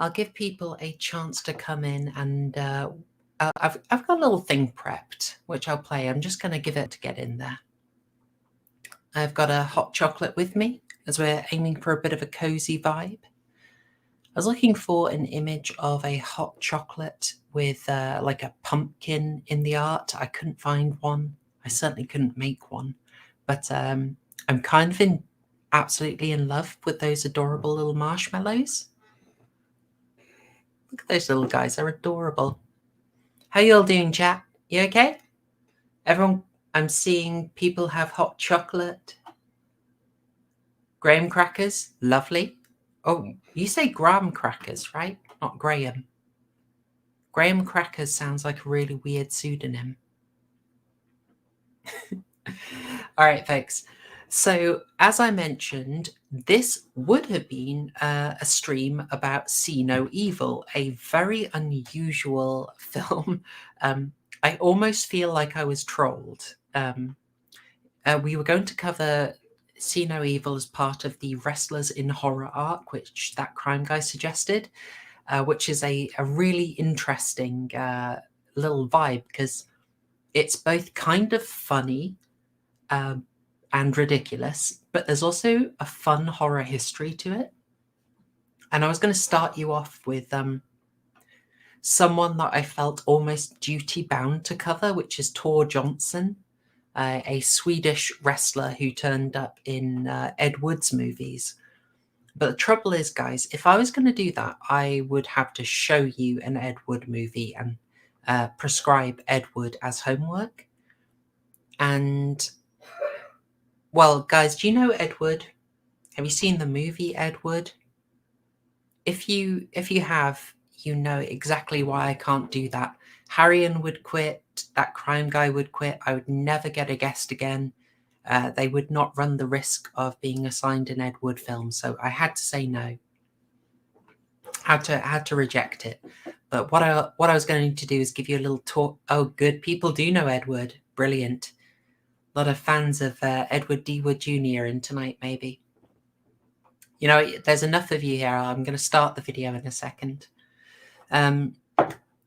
I'll give people a chance to come in, and I've got a little thing prepped, which I'll play. I'm just going to give it to get in there. I've got a hot chocolate with me, as we're aiming for a bit of a cozy vibe. I was looking for an image of a hot chocolate with like a pumpkin in the art. I couldn't find one. I certainly couldn't make one. But I'm kind of absolutely in love with those adorable little marshmallows. Look at those little guys. They're adorable. How you all doing, chat? You okay? Everyone, I'm seeing people have hot chocolate. Graham crackers, lovely. Oh, you say graham crackers, right? Not Graham. Graham crackers sounds like a really weird pseudonym. All right, folks. So, as I mentioned, this would have been a stream about See No Evil, a very unusual film. I almost feel like I was trolled. We were going to cover See No Evil as part of the Wrestlers in Horror arc, which that crime guy suggested, which is a really interesting little vibe because it's both kind of funny and ridiculous, but there's also a fun horror history to it. And I was going to start you off with someone that I felt almost duty bound to cover, which is Tor Johnson, a Swedish wrestler who turned up in Ed Wood's movies. But the trouble is, guys, if I was going to do that, I would have to show you an Ed Wood movie and prescribe Ed Wood as homework. And, well, guys, do you know Ed Wood? Have you seen the movie Ed Wood? If you have, you know exactly why I can't do that. Harrion would quit. That crime guy would quit. I would never get a guest again. They would not run the risk of being assigned an Ed Wood film, so I had to say no. Had to reject it. But what I was going to do is give you a little talk. Oh, good. People do know Ed Wood. Brilliant. A lot of fans of Edward D. Wood Jr. in tonight, maybe. You know, there's enough of you here. I'm going to start the video in a second.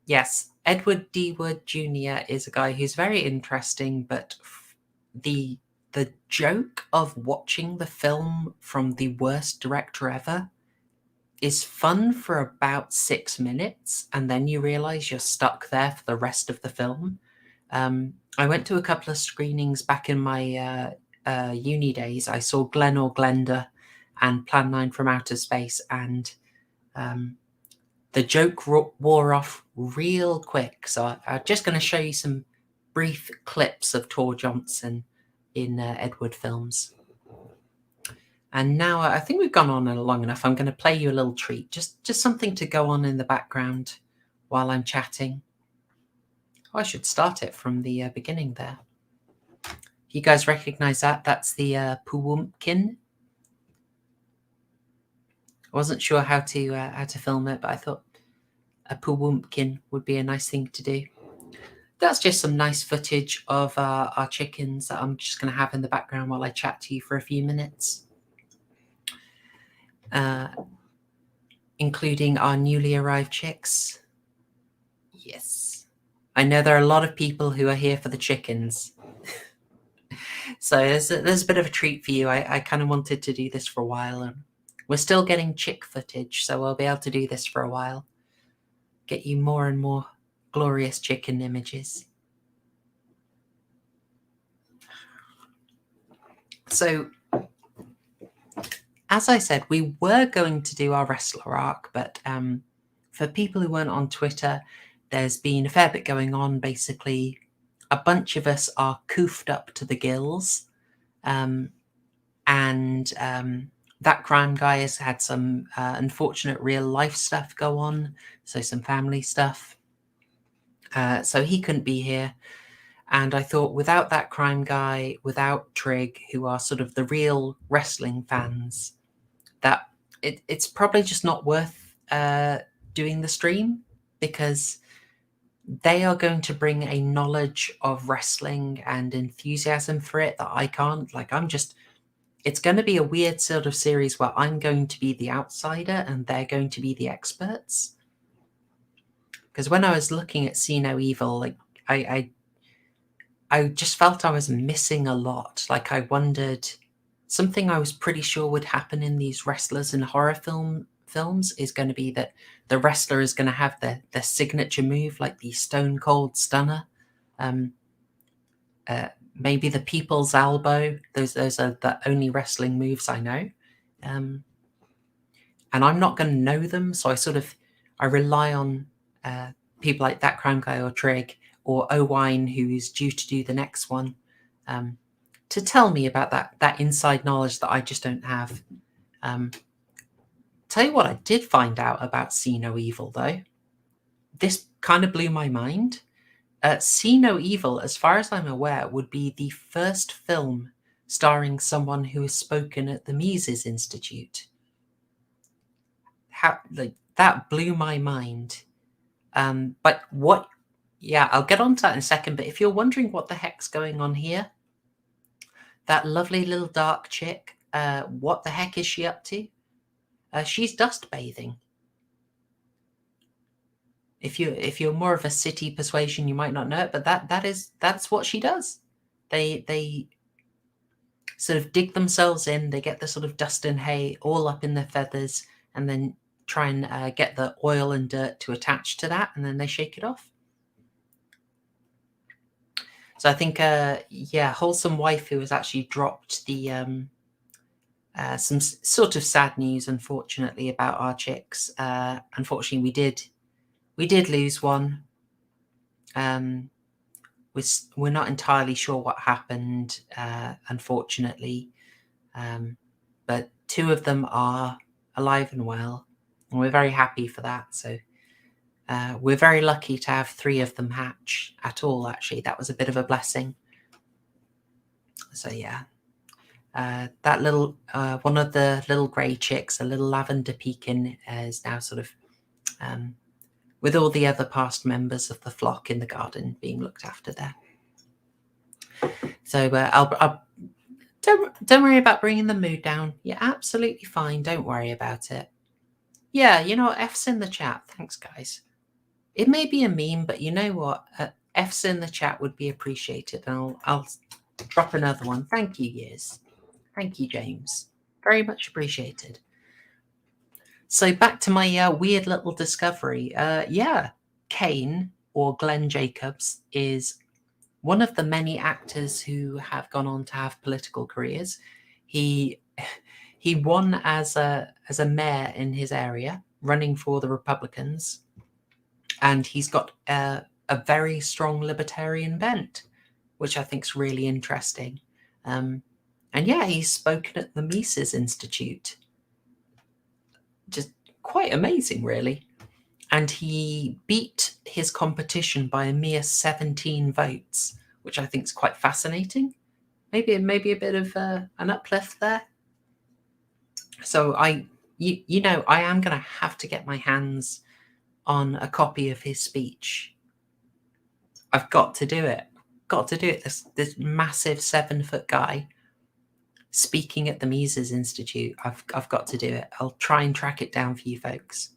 Yes, Edward D. Wood Jr. is a guy who's very interesting, but the joke of watching the film from the worst director ever is fun for about 6 minutes, and then you realize you're stuck there for the rest of the film. I went to a couple of screenings back in my uni days. I saw Glen or Glenda and Plan 9 from Outer Space, and the joke wore off real quick. So I'm just going to show you some brief clips of Tor Johnson in Ed Wood films. And now I think we've gone on long enough. I'm going to play you a little treat, just something to go on in the background while I'm chatting. Oh, I should start it from the beginning there. If you guys recognize that, that's the Puwumpkin. I wasn't sure how to film it, but I thought a Puwumpkin would be a nice thing to do. That's just some nice footage of our chickens that I'm just going to have in the background while I chat to you for a few minutes. Including our newly arrived chicks. Yes. I know there are a lot of people who are here for the chickens. So there's a bit of a treat for you. I kind of wanted to do this for a while. And we're still getting chick footage, so we'll be able to do this for a while. Get you more and more glorious chicken images. So, as I said, we were going to do our wrestler arc, but for people who weren't on Twitter, there's been a fair bit going on. Basically, a bunch of us are coofed up to the gills, and that crime guy has had some unfortunate real life stuff go on, so some family stuff. So he couldn't be here. And I thought, without that crime guy, without Trig, who are sort of the real wrestling fans, that it's probably just not worth doing the stream, because they are going to bring a knowledge of wrestling and enthusiasm for it that I can't. Like, I'm just it's going to be a weird sort of series where I'm going to be the outsider and they're going to be the experts. Because when I was looking at See No Evil, like I just felt I was missing a lot. Like I wondered, something I was pretty sure would happen in these wrestlers in horror films is going to be that the wrestler is going to have their signature move, like the Stone Cold Stunner, maybe the People's Elbow. Those are the only wrestling moves I know, and I'm not going to know them, so I rely on people like That Crime Guy or Trig or Owine, who's due to do the next one, to tell me about that inside knowledge that I just don't have. Tell you what I did find out about See No Evil, though. This kind of blew my mind. See No Evil, as far as I'm aware, would be the first film starring someone who has spoken at the Mises Institute. That blew my mind. But what? Yeah, I'll get on to that in a second. But if you're wondering what the heck's going on here, that lovely little dark chick, what the heck is she up to? She's dust bathing. If you're more of a city persuasion, you might not know it, but that's what she does. They sort of dig themselves in. They get the sort of dust and hay all up in their feathers, and then try and get the oil and dirt to attach to that, and then they shake it off. So I think, Wholesome Wife, who has actually dropped the some sort of sad news, unfortunately, about our chicks. Unfortunately, we did lose one. We're not entirely sure what happened, unfortunately, but two of them are alive and well, and we're very happy for that. So we're very lucky to have three of them hatch at all. Actually, that was a bit of a blessing. So yeah. That little one of the little grey chicks, a little lavender pekin, is now sort of with all the other past members of the flock in the garden being looked after there. So I'll don't worry about bringing the mood down. You're absolutely fine. Don't worry about it. Yeah, you know what? F's in the chat. Thanks, guys. It may be a meme, but you know what? F's in the chat would be appreciated, and I'll drop another one. Thank you, Years. Thank you, James. Very much appreciated. So back to my weird little discovery. Kane, or Glenn Jacobs, is one of the many actors who have gone on to have political careers. He won as a mayor in his area, running for the Republicans, and he's got a very strong libertarian bent, which I think is really interesting. And yeah, he's spoken at the Mises Institute. Just quite amazing, really. And he beat his competition by a mere 17 votes, which I think is quite fascinating. Maybe a bit of an uplift there. So I am going to have to get my hands on a copy of his speech. I've got to do it. This massive 7-foot guy speaking at the Mises Institute. I've got to do it. I'll try and track it down for you folks.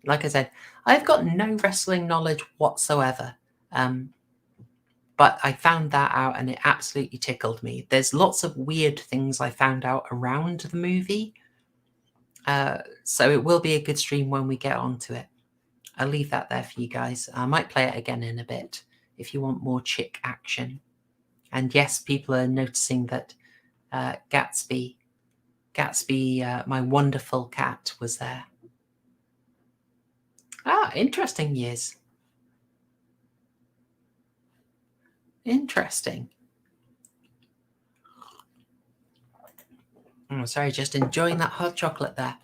Like I said, I've got no wrestling knowledge whatsoever. But I found that out and it absolutely tickled me. There's lots of weird things I found out around the movie. So it will be a good stream when we get onto it. I'll leave that there for you guys. I might play it again in a bit if you want more chick action. And yes, people are noticing that Gatsby, my wonderful cat, was there. Ah, interesting, Years. Interesting. Oh, sorry, just enjoying that hot chocolate there.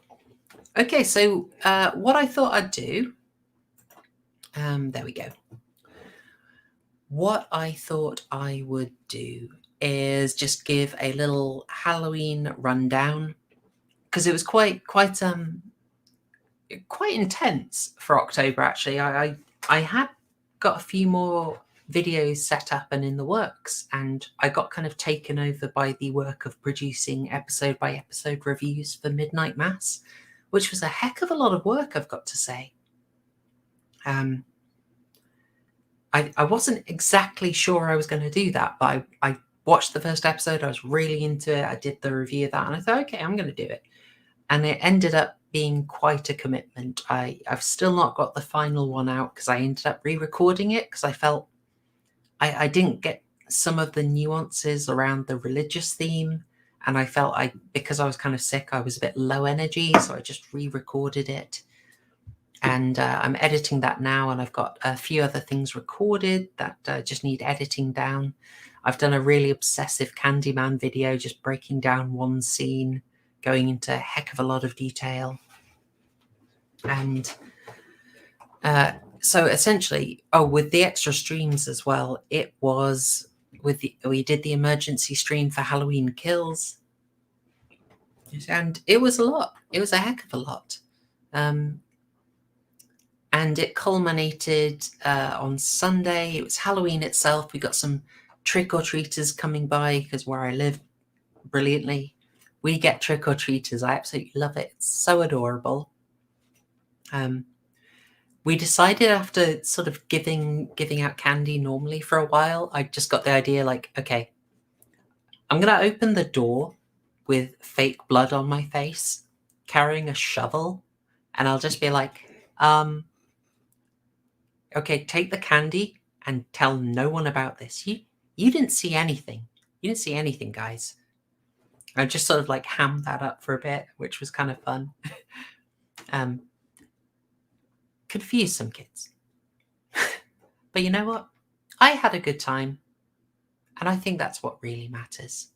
Okay, so what I thought I'd do, there we go. What I thought I would do is just give a little Halloween rundown, because it was quite intense for October. Actually, I had got a few more videos set up and in the works, and I got kind of taken over by the work of producing episode by episode reviews for Midnight Mass, which was a heck of a lot of work, I've got to say. I wasn't exactly sure I was going to do that, but I watched the first episode. I was really into it. I did the review of that, and I thought, okay, I'm going to do it. And it ended up being quite a commitment. I've still not got the final one out because I ended up re-recording it because I felt I didn't get some of the nuances around the religious theme, and I felt because I was kind of sick, I was a bit low energy, so I just re-recorded it. And I'm editing that now, and I've got a few other things recorded that just need editing down. I've done a really obsessive Candyman video, just breaking down one scene, going into a heck of a lot of detail. And so essentially, with the extra streams as well, it was we did the emergency stream for Halloween Kills, and it was a lot. It was a heck of a lot. And it culminated on Sunday. It was Halloween itself. We got some trick-or-treaters coming by because where I live, brilliantly, we get trick-or-treaters. I absolutely love it. It's so adorable. We decided after sort of giving out candy normally for a while, I just got the idea like, okay, I'm going to open the door with fake blood on my face, carrying a shovel, and I'll just be like, okay, take the candy and tell no one about this. You didn't see anything. You didn't see anything, guys. I just sort of like hammed that up for a bit, which was kind of fun. Confused some kids. But you know what? I had a good time, and I think that's what really matters.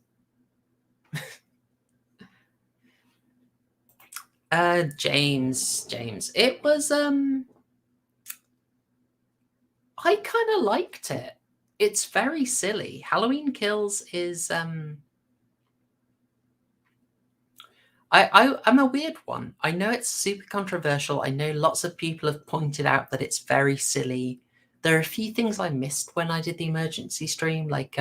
James. It was I kind of liked it. It's very silly. Halloween Kills is I'm a weird one. I know it's super controversial. I know lots of people have pointed out that it's very silly. There are a few things I missed when I did the emergency stream, like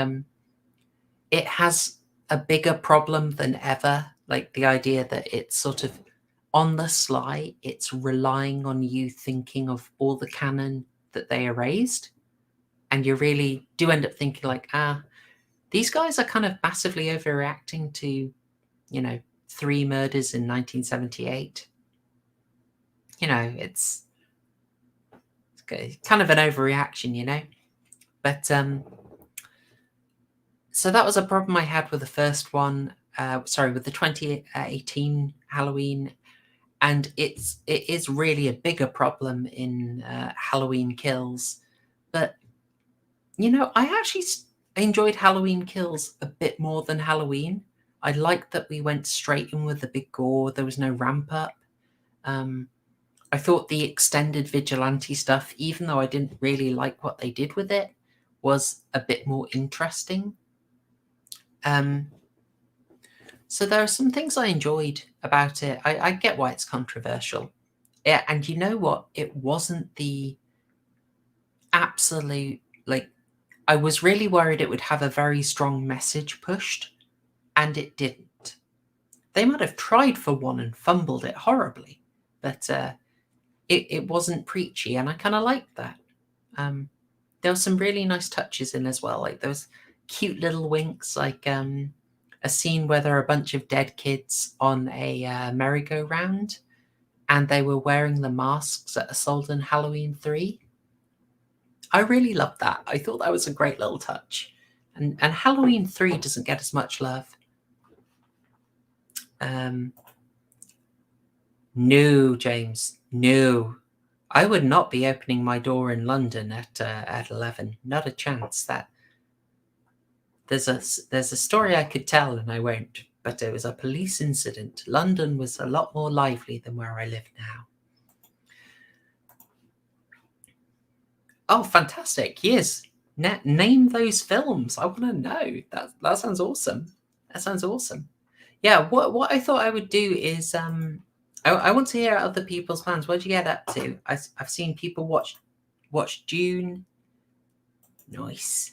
it has a bigger problem than ever, like the idea that it's sort of on the sly, it's relying on you thinking of all the canon that they erased, and you really do end up thinking like, these guys are kind of massively overreacting to, 3 murders in 1978. It's kind of an overreaction, but so that was a problem I had with the first one, with the 2018 Halloween, and it is really a bigger problem in Halloween Kills. But I actually enjoyed Halloween Kills a bit more than Halloween. I liked that we went straight in with the big gore. There was no ramp up. I thought the extended vigilante stuff, even though I didn't really like what they did with it, was a bit more interesting. So there are some things I enjoyed about it. I get why it's controversial. Yeah, and you know what? It wasn't the absolute, I was really worried it would have a very strong message pushed, and it didn't. They might have tried for one and fumbled it horribly, but it wasn't preachy, and I kind of liked that. There were some really nice touches in as well, like those cute little winks, like a scene where there are a bunch of dead kids on a merry-go-round, and they were wearing the masks that are sold in Halloween 3. I really loved that. I thought that was a great little touch. And Halloween 3 doesn't get as much love. No, James, no. I would not be opening my door in London at 11. Not a chance. That there's a story I could tell, and I won't. But it was a police incident. London was a lot more lively than where I live now. Oh, fantastic! Yes, name those films. I want to know. That sounds awesome. That sounds awesome. Yeah. What I thought I would do is I want to hear other people's plans. What did you get up to? I've seen people watch Dune. Nice.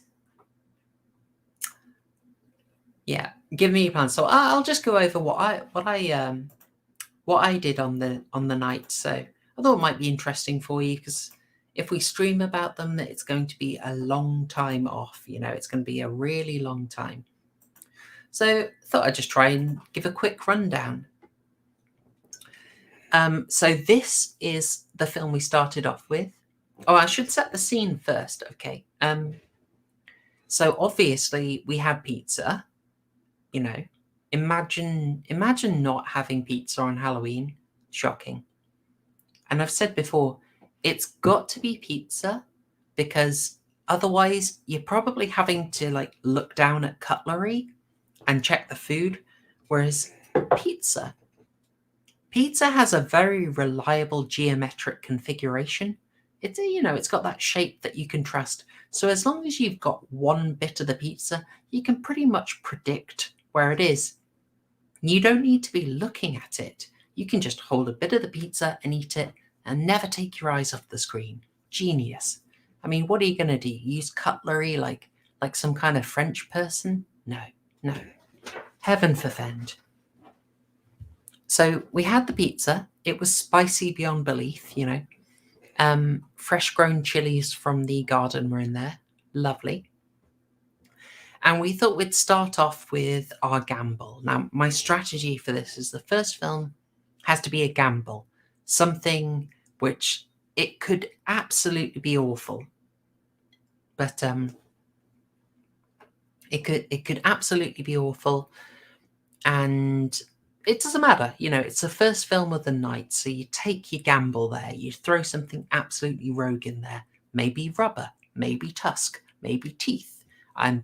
Yeah, give me your plan. So I'll just go over what I did on the night. So I thought it might be interesting for you because if we stream about them, it's going to be a long time off. It's going to be a really long time. So I thought I'd just try and give a quick rundown. So this is the film we started off with. Oh, I should set the scene first. Okay. So obviously we had pizza. Imagine not having pizza on Halloween. Shocking. And I've said before, it's got to be pizza because otherwise you're probably having to look down at cutlery and check the food. Whereas pizza has a very reliable geometric configuration. It's got that shape that you can trust. So as long as you've got one bit of the pizza, you can pretty much predict where it is. You don't need to be looking at it. You can just hold a bit of the pizza and eat it and never take your eyes off the screen. Genius. I mean, what are you going to do? Use cutlery like some kind of French person? No. Heaven forfend. So we had the pizza. It was spicy beyond belief, Fresh grown chilies from the garden were in there. Lovely. And we thought we'd start off with our gamble. Now, my strategy for this is the first film has to be a gamble, something which it could absolutely be awful, but it could absolutely be awful, and it doesn't matter. It's the first film of the night, so you take your gamble there. You throw something absolutely rogue in there. Maybe rubber, maybe tusk, maybe teeth, and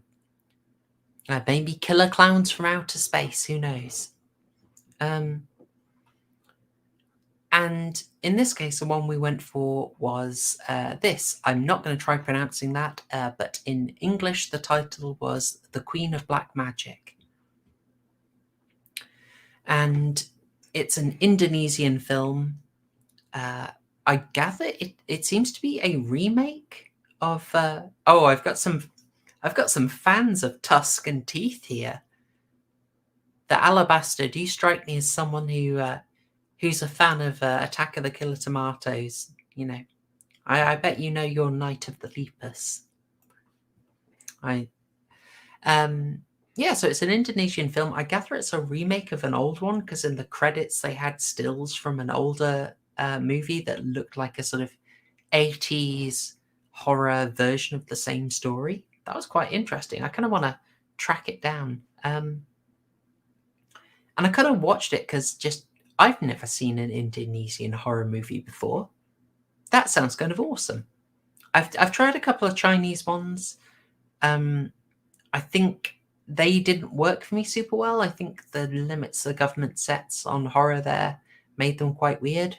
maybe killer clowns from outer space. Who knows? And in this case, the one we went for was this. I'm not going to try pronouncing that, but in English, the title was The Queen of Black Magic. And it's an Indonesian film. I gather it seems to be a remake of. I've got some fans of Tusk and Teeth here. The Alabaster, do you strike me as someone who's a fan of Attack of the Killer Tomatoes? I bet you know your Night of the Lepus. So it's an Indonesian film. I gather it's a remake of an old one because in the credits they had stills from an older movie that looked like a sort of 80s horror version of the same story. That was quite interesting. I kind of want to track it down. And I kind of watched it because I've never seen an Indonesian horror movie before. That sounds kind of awesome. I've tried a couple of Chinese ones. I think they didn't work for me super well. I think the limits the government sets on horror there made them quite weird.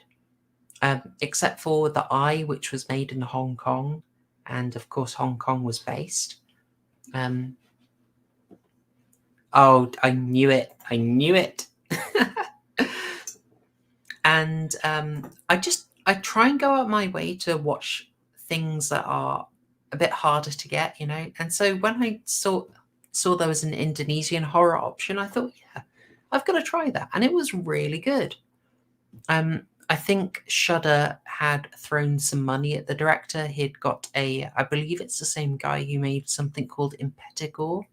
Except for The Eye, which was made in Hong Kong, and of course Hong Kong was based. Oh, I knew it. And I try and go out my way to watch things that are a bit harder to get, And so when I saw there was an Indonesian horror option, I thought, yeah, I've got to try that, and it was really good. I think Shudder had thrown some money at the director. He'd got I believe it's the same guy who made something called Impetigore,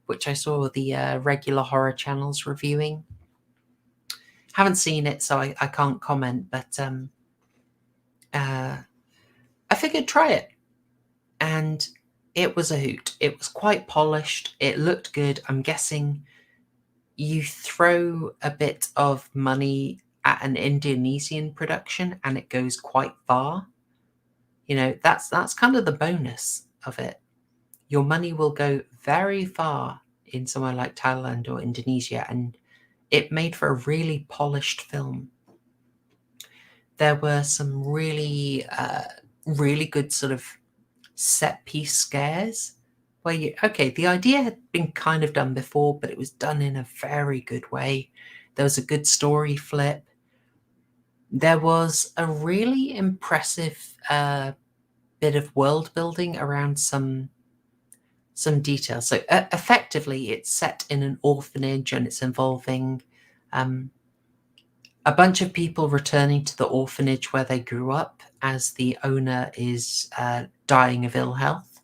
which I saw the regular horror channels reviewing. Haven't seen it, so I can't comment, but I figured try it. And it was a hoot. It was quite polished. It looked good. I'm guessing you throw a bit of money at an Indonesian production and it goes quite far. That's kind of the bonus of it. Your money will go very far in somewhere like Thailand or Indonesia, and it made for a really polished film. There were some really, really good sort of set piece scares where the idea had been kind of done before, but it was done in a very good way. There was a good story flip. There was a really impressive bit of world building around some details. So effectively, it's set in an orphanage, and it's involving a bunch of people returning to the orphanage where they grew up as the owner is dying of ill health,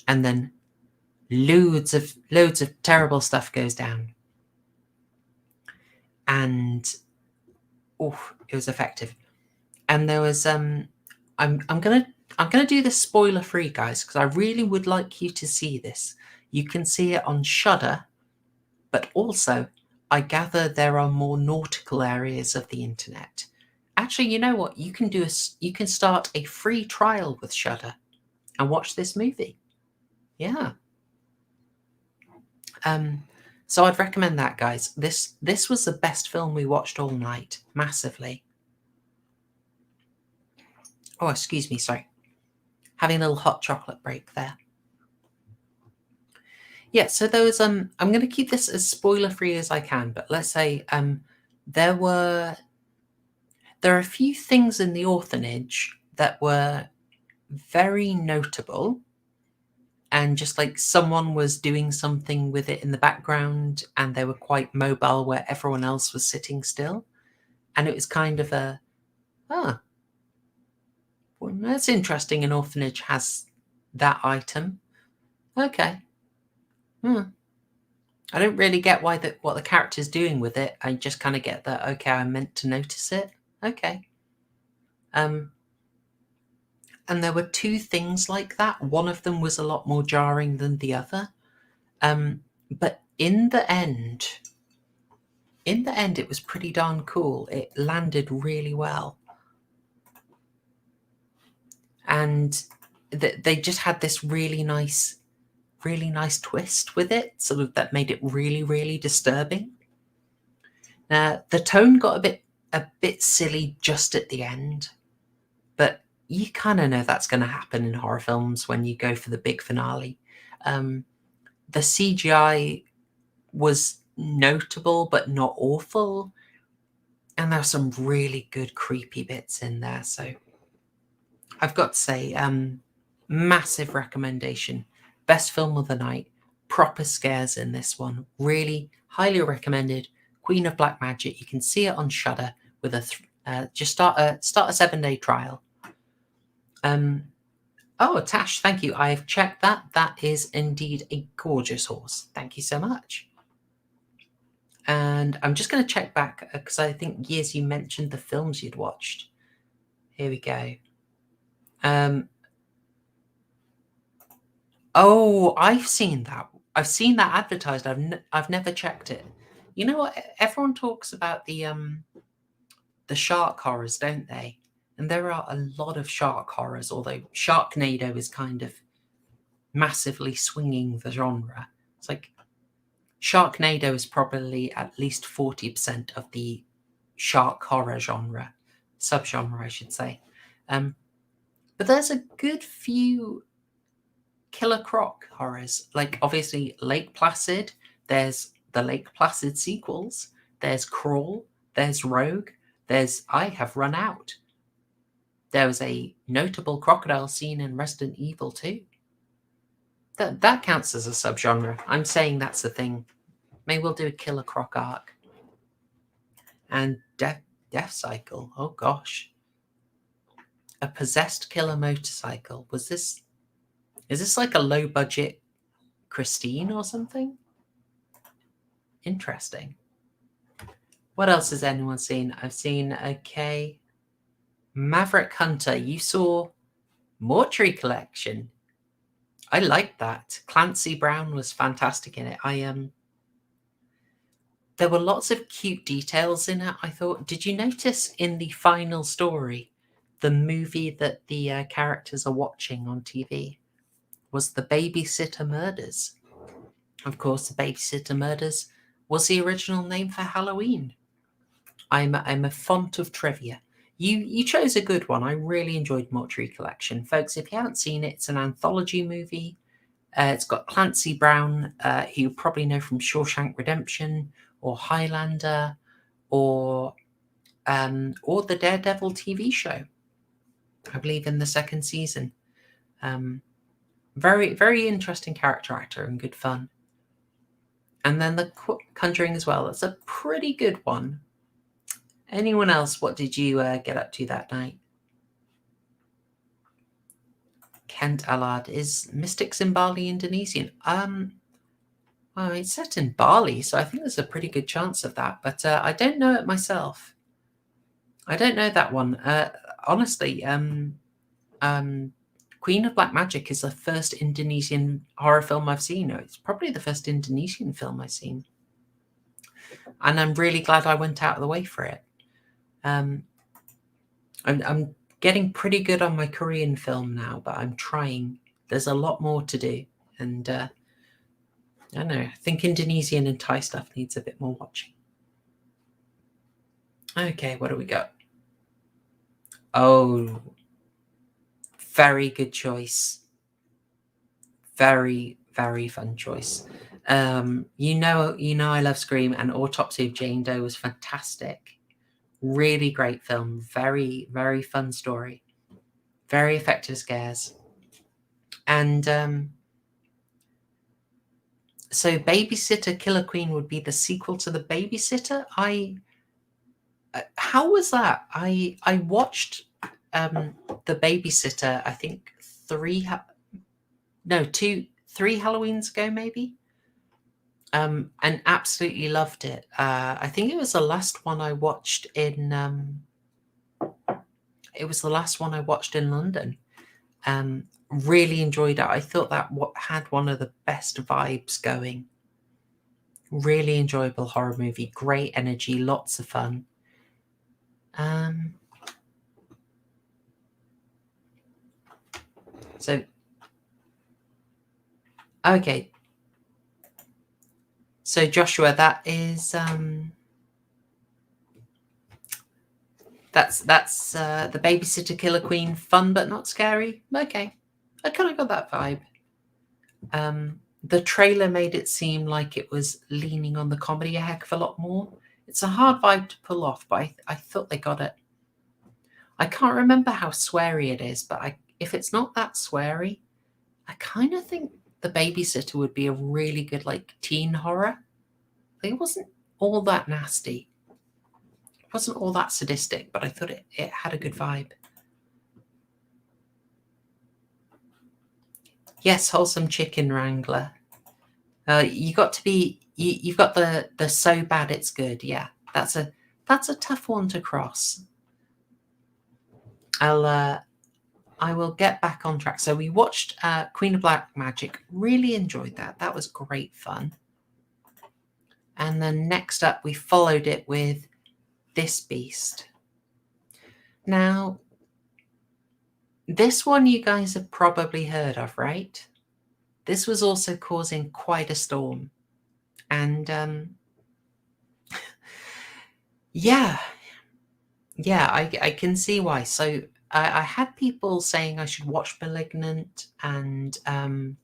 and then loads of terrible stuff goes down. And it was effective. And there was I'm gonna do this spoiler free, guys, because I really would like you to see this. You can see it on Shudder, but also I gather there are more nautical areas of the internet. Actually, you know what? You can start a free trial with Shudder and watch this movie. Yeah. So I'd recommend that, guys. This was the best film we watched all night, massively. Oh, excuse me, sorry. Having a little hot chocolate break there. Yeah, so there was I'm going to keep this as spoiler free as I can, but let's say there are a few things in the orphanage that were very notable, and just like someone was doing something with it in the background, and they were quite mobile where everyone else was sitting still, and it was kind of a well, that's interesting. An orphanage has that item. Okay. I don't really get what the character's doing with it. I just kind of get that, okay, I'm meant to notice it. Okay. And there were two things like that. One of them was a lot more jarring than the other. But in the end, it was pretty darn cool. It landed really well. And they just had this really nice twist with it, sort of that made it really, really disturbing. The tone got a bit silly just at the end, but you kind of know that's going to happen in horror films when you go for the big finale. The CGI was notable but not awful, and there are some really good creepy bits in there. So I've got to say, massive recommendation. Best film of the night. Proper scares in this one. Really highly recommended. Queen of Black Magic. You can see it on Shudder with just start a 7-day trial. Oh, Tash, thank you. I've checked that. That is indeed a gorgeous horse. Thank you so much. And I'm just going to check back because I think, Years, you mentioned the films you'd watched. Here we go. Oh, I've seen that. I've seen that advertised. I've never checked it. You know what? Everyone talks about the shark horrors, don't they? And there are a lot of shark horrors, although Sharknado is kind of massively swinging the genre. It's like Sharknado is probably at least 40% of the shark horror genre, subgenre, I should say. But there's a good few Killer Croc horrors, like obviously Lake Placid. There's the Lake Placid sequels. There's Crawl. There's Rogue. There's I Have Run Out. There was a notable crocodile scene in Resident Evil 2. That counts as a subgenre. I'm saying that's the thing. Maybe we'll do a Killer Croc arc. And Death Cycle. Oh gosh. A possessed killer motorcycle. Is this like a low budget Christine or something? Interesting. What else has anyone seen? I've seen, okay, Maverick Hunter. You saw Mortuary Collection. I liked that. Clancy Brown was fantastic in it. There were lots of cute details in it, I thought. Did you notice in the final story, the movie that the characters are watching on TV was The Babysitter Murders? Of course, The Babysitter Murders was the original name for Halloween. I'm a font of trivia. You chose a good one. I really enjoyed Mortuary Collection. Folks, if you haven't seen it, it's an anthology movie. It's got Clancy Brown, who you probably know from Shawshank Redemption or Highlander or the Daredevil TV show, I believe in the second season. Very, very interesting character actor and good fun. And then The Conjuring as well. That's a pretty good one. Anyone else? What did you get up to that night? Kent Allard. Is Mystics in Bali Indonesian? Well, it's set in Bali, so I think there's a pretty good chance of that. But I don't know it myself. I don't know that one. Honestly, Queen of Black Magic is the first Indonesian horror film I've seen. It's probably the first Indonesian film I've seen. And I'm really glad I went out of the way for it. I'm getting pretty good on my Korean film now, but I'm trying. There's a lot more to do. And I don't know, I think Indonesian and Thai stuff needs a bit more watching. Okay, what do we got? Oh, very good choice. Very, very fun choice. You know I love Scream, and Autopsy of Jane Doe was fantastic. Really great film. Very, very fun story. Very effective scares. And so Babysitter Killer Queen would be the sequel to The Babysitter. How was that? I watched The Babysitter, I think 3 Halloweens ago, maybe. And absolutely loved it. I think it was the last one I watched in London. Really enjoyed it. I thought that had one of the best vibes going. Really enjoyable horror movie. Great energy, lots of fun. So, okay. So Joshua, that is that's The Babysitter Killer Queen, fun but not scary. Okay, I kind of got that vibe. The trailer made it seem like it was leaning on the comedy a heck of a lot more. It's a hard vibe to pull off, but I thought they got it. I can't remember how sweary it is, but if it's not that sweary, I kind of think The Babysitter would be a really good teen horror. It wasn't all that nasty. It wasn't all that sadistic, but I thought it had a good vibe. Yes, Wholesome Chicken Wrangler. You've got the so bad it's good. Yeah, that's a tough one to cross. I will get back on track. So we watched Queen of Black Magic. Really enjoyed that. That was great fun. And then next up, we followed it with This Beast. Now, this one you guys have probably heard of, right? This was also causing quite a storm. And yeah, I can see why. So I had people saying I should watch Malignant, and oh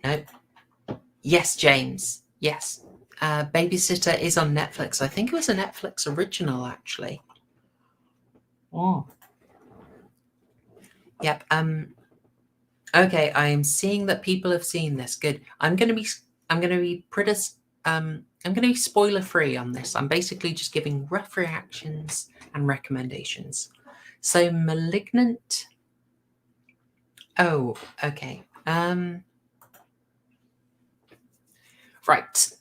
no, yes, James, yes. Babysitter is on Netflix. I think it was a Netflix original, actually. Oh, yep. Okay, I am seeing that people have seen this. Good. I'm gonna be spoiler free on this. I'm basically just giving rough reactions and recommendations. So Malignant. Oh, okay. Right.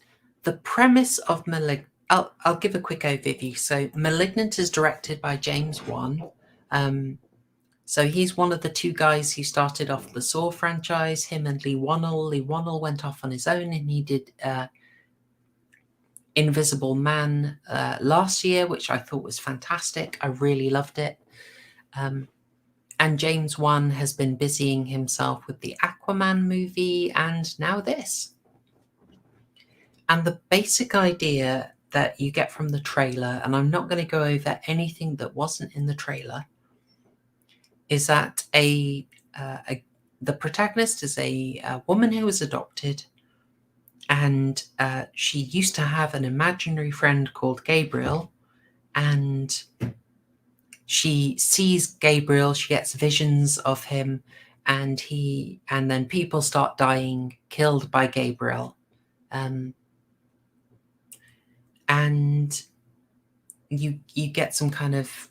The premise of Malignant. I'll give a quick overview. So Malignant is directed by James Wan. So he's one of the 2 guys who started off the Saw franchise, him and Lee Wannell. Lee Wannell went off on his own and he did Invisible Man last year, which I thought was fantastic. I really loved it. And James Wan has been busying himself with the Aquaman movie and now this. And the basic idea that you get from the trailer, and I'm not going to go over anything that wasn't in the trailer, is that the protagonist is a woman who was adopted, and she used to have an imaginary friend called Gabriel, and she sees Gabriel, she gets visions of him, and then people start dying, killed by Gabriel. And you get some kind of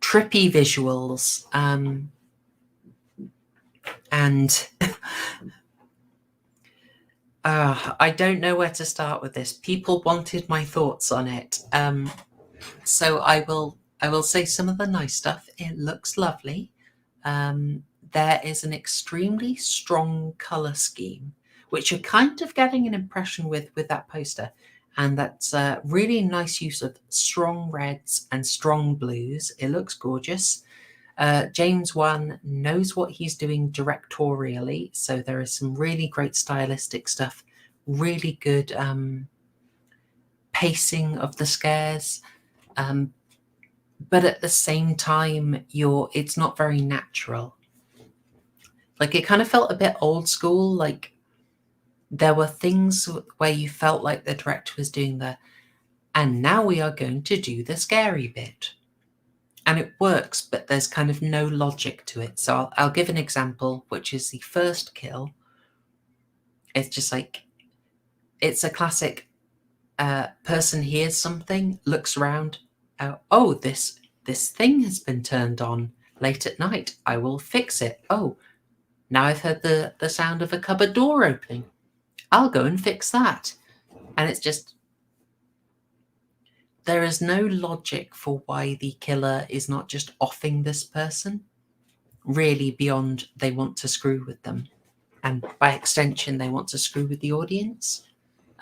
trippy visuals, and I don't know where to start with this. People wanted my thoughts on it, so I will say some of the nice stuff. It looks lovely. There is an extremely strong color scheme, which you're kind of getting an impression with that poster, and that's a really nice use of strong reds and strong blues. It looks gorgeous. James Wan knows what he's doing directorially, so there is some really great stylistic stuff, really good pacing of the scares, but at the same time, it's not very natural. Like, it kind of felt a bit old school. Like, there were things where you felt like the director was doing and now we are going to do the scary bit. And it works, but there's kind of no logic to it. So I'll give an example, which is the first kill. It's just like, it's a classic person hears something, looks around. Oh, this thing has been turned on late at night. I will fix it. Oh, now I've heard the sound of a cupboard door opening. I'll go and fix that. And it's just, there is no logic for why the killer is not just offing this person, really, beyond they want to screw with them. And by extension, they want to screw with the audience.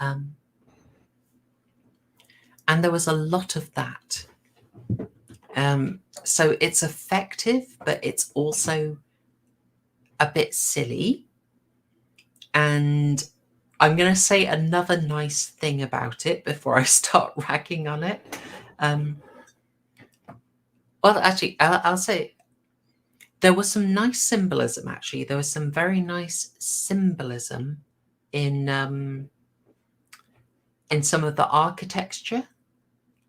And there was a lot of that. So it's effective, but it's also a bit silly. And I'm going to say another nice thing about it before I start ragging on it. Well, actually, I'll say there was some nice symbolism, actually. There was some very nice symbolism in some of the architecture.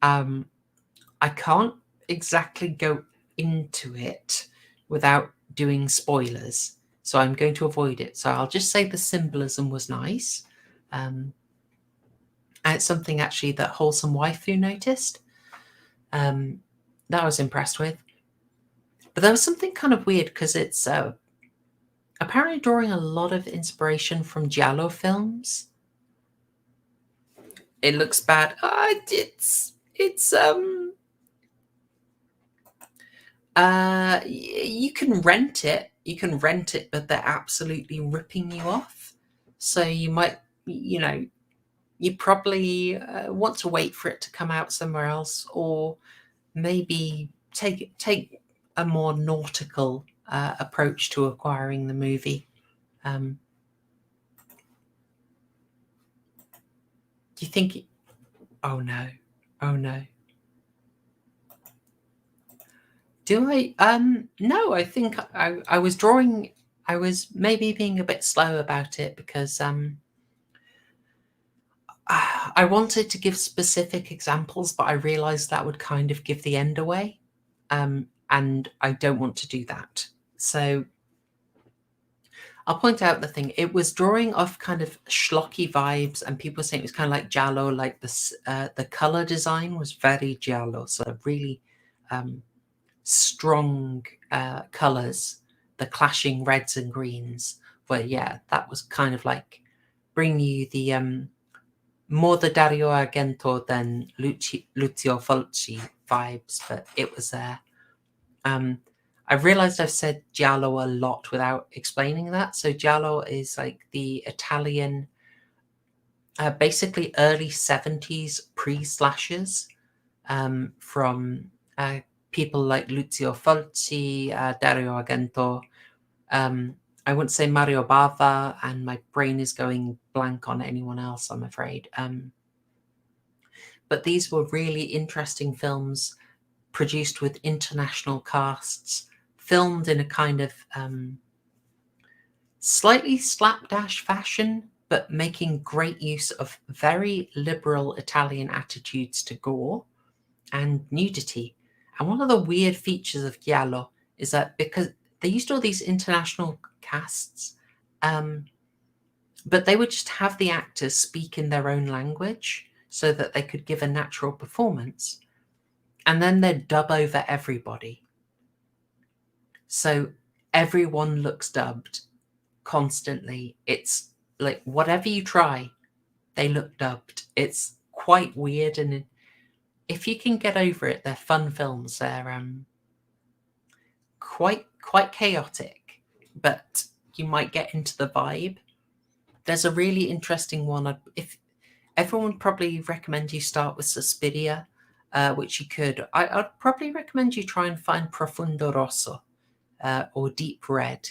I can't exactly go into it without doing spoilers, so I'm going to avoid it. So I'll just say the symbolism was nice. And it's something actually that Wholesome Waifu noticed, that I was impressed with. But there was something kind of weird, because it's apparently drawing a lot of inspiration from giallo films. It looks bad. You can rent it. You can rent it, but they're absolutely ripping you off. So you might, you probably want to wait for it to come out somewhere else, or maybe take a more nautical approach to acquiring the movie. Do you think? Oh no! Oh no! Do I? No, I think I was drawing. I was maybe being a bit slow about it, because I wanted to give specific examples, but I realized that would kind of give the end away. And I don't want to do that. So I'll point out the thing. It was drawing off kind of schlocky vibes, and people were saying it was kind of like giallo, like the color design was very giallo, so really strong colors, the clashing reds and greens. But yeah, that was kind of like bringing you the more the Dario Argento than Lucio Fulci vibes, but it was there. I've realized I've said giallo a lot without explaining that. So giallo is like the Italian, basically early 70s pre-slashers, from people like Lucio Fulci, Dario Argento. I wouldn't say Mario Bava, and my brain is going blank on anyone else, I'm afraid. But these were really interesting films, produced with international casts, filmed in a kind of slightly slapdash fashion, but making great use of very liberal Italian attitudes to gore and nudity. And one of the weird features of giallo is that because they used all these international casts, um, but they would just have the actors speak in their own language so that they could give a natural performance. And then they'd dub over everybody. So everyone looks dubbed constantly. It's like whatever you try, they look dubbed. It's quite weird, and if you can get over it, they're fun films. They're quite chaotic, but you might get into the vibe. There's a really interesting one. If everyone would probably recommend you start with Suspiria, which you could. I'd probably recommend you try and find Profundo Rosso, or Deep Red,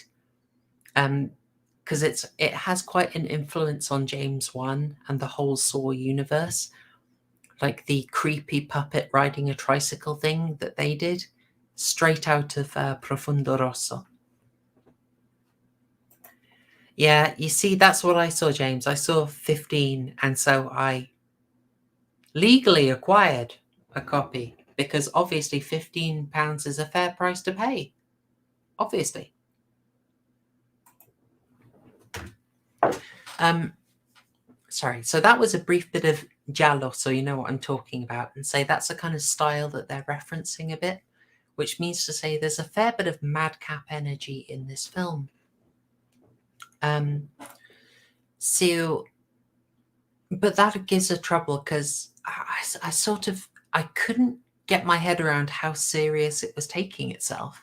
because it has quite an influence on James Wan and the whole Saw universe, like the creepy puppet riding a tricycle thing that they did, straight out of Profundo Rosso. Yeah, you see, that's what I saw, James. I saw 15, and so I legally acquired a copy because obviously £15 is a fair price to pay. Obviously. Sorry, so that was a brief bit of giallo, so you know what I'm talking about, and say that's the kind of style that they're referencing a bit, which means to say there's a fair bit of madcap energy in this film. So, but that gives a trouble because I sort of, I couldn't get my head around how serious it was taking itself.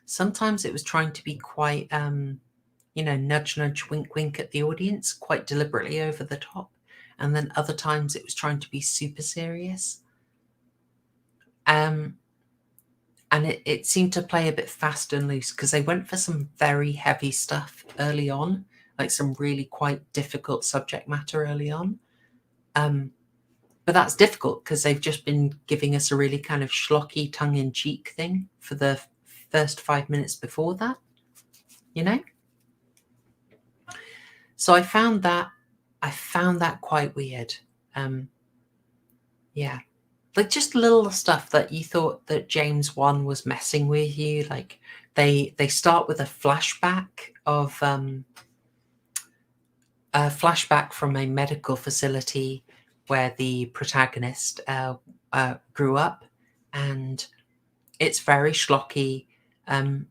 Sometimes it was trying to be quite, nudge, nudge, wink, wink at the audience, quite deliberately over the top. And then other times it was trying to be super serious. And it seemed to play a bit fast and loose because they went for some very heavy stuff early on, like some really quite difficult subject matter early on. But that's difficult because they've just been giving us a really kind of schlocky tongue-in-cheek thing for the first 5 minutes before that, you know? So I found that quite weird. Yeah. Like just little stuff that you thought that James Wan was messing with you. Like they start with a flashback from a medical facility where the protagonist grew up, and it's very schlocky. And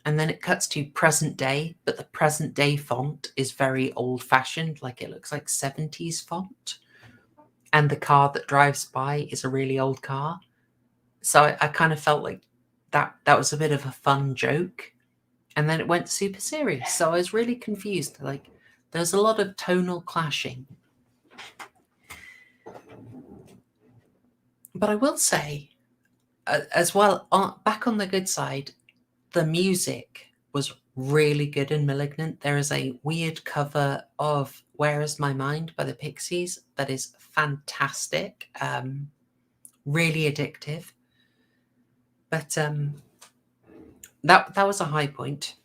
then it cuts to present day, but the present day font is very old fashioned, like it looks like 70s font. And the car that drives by is a really old car. So I kind of felt like that was a bit of a fun joke. And then it went super serious. So I was really confused. Like there's a lot of tonal clashing. But I will say, as well, back on the good side, the music was really good in Malignant. There is a weird cover of Where Is My Mind by the Pixies that is fantastic, really addictive. But that was a high point.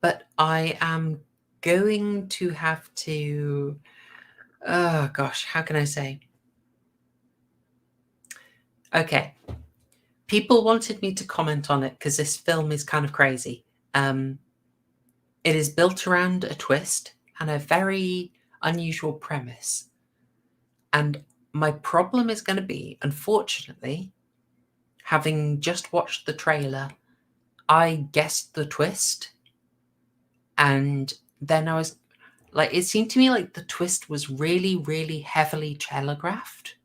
But I am going to have to, oh gosh, how can I say? Okay. People wanted me to comment on it because this film is kind of crazy. It is built around a twist and a very unusual premise. And my problem is going to be, unfortunately, having just watched the trailer, I guessed the twist. And then I was like, it seemed to me like the twist was really, really heavily telegraphed,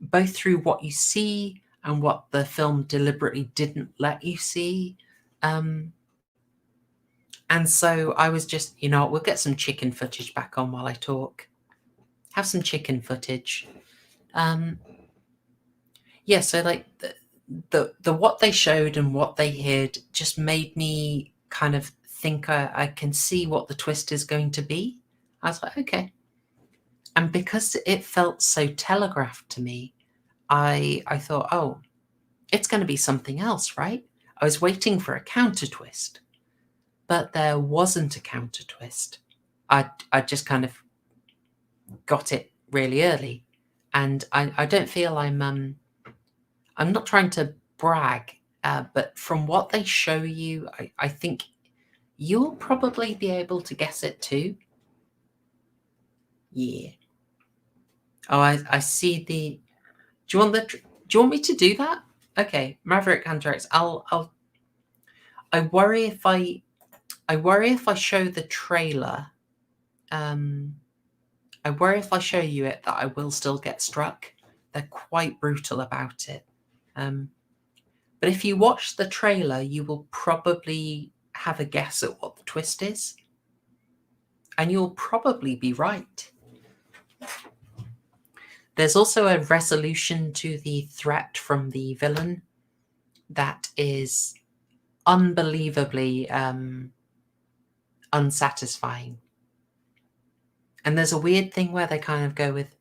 both through what you see and what the film deliberately didn't let you see. And so I was just, we'll get some chicken footage back on while I talk. Have some chicken footage. Yeah, so like the what they showed and what they hid just made me kind of think I can see what the twist is going to be. I was like, okay. And because it felt so telegraphed to me, I thought, oh, it's going to be something else, right? I was waiting for a counter twist, but there wasn't a counter twist. I just kind of got it really early, and I don't feel I'm I'm not trying to brag, but from what they show you, I think you'll probably be able to guess it too. Yeah. Oh, I see the. Do you want the? Do you want me to do that? Okay, Maverick Hunter X. I'll. I worry if I show the trailer. I worry if I show you it that I will still get struck. They're quite brutal about it. But if you watch the trailer, you will probably have a guess at what the twist is. And you'll probably be right. There's also a resolution to the threat from the villain that is unbelievably unsatisfying. And there's a weird thing where they kind of go with,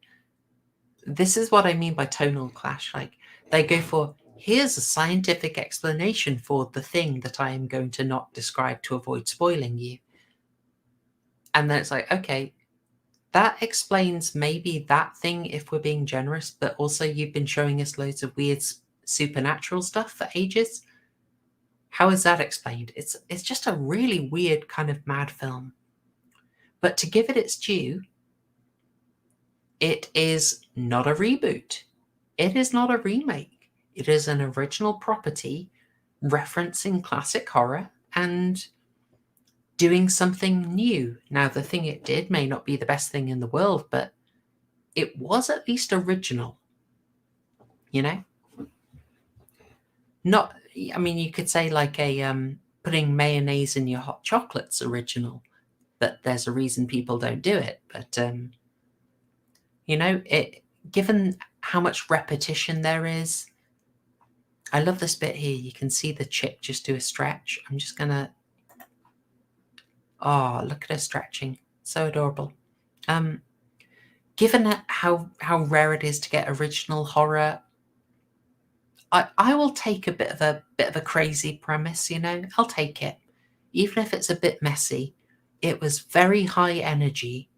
this is what I mean by tonal clash. Like, they go for, here's a scientific explanation for the thing that I am going to not describe to avoid spoiling you. And then it's like, okay, that explains maybe that thing if we're being generous, but also you've been showing us loads of weird supernatural stuff for ages. How is that explained? It's just a really weird kind of mad film. But to give it its due, it is not a reboot. It is not a remake. It is an original property referencing classic horror and doing something new. Now, the thing it did may not be the best thing in the world, but it was at least original. You know? Not, I mean, you could say like a putting mayonnaise in your hot chocolate's original, but there's a reason people don't do it. But you know, it, given how much repetition there is, I love this bit here. You can see the chick just do a stretch. I'm just gonna, oh, look at her stretching, so adorable. Given how rare it is to get original horror, I will take a bit of a crazy premise, you know. I'll take it. Even if it's a bit messy, it was very high energy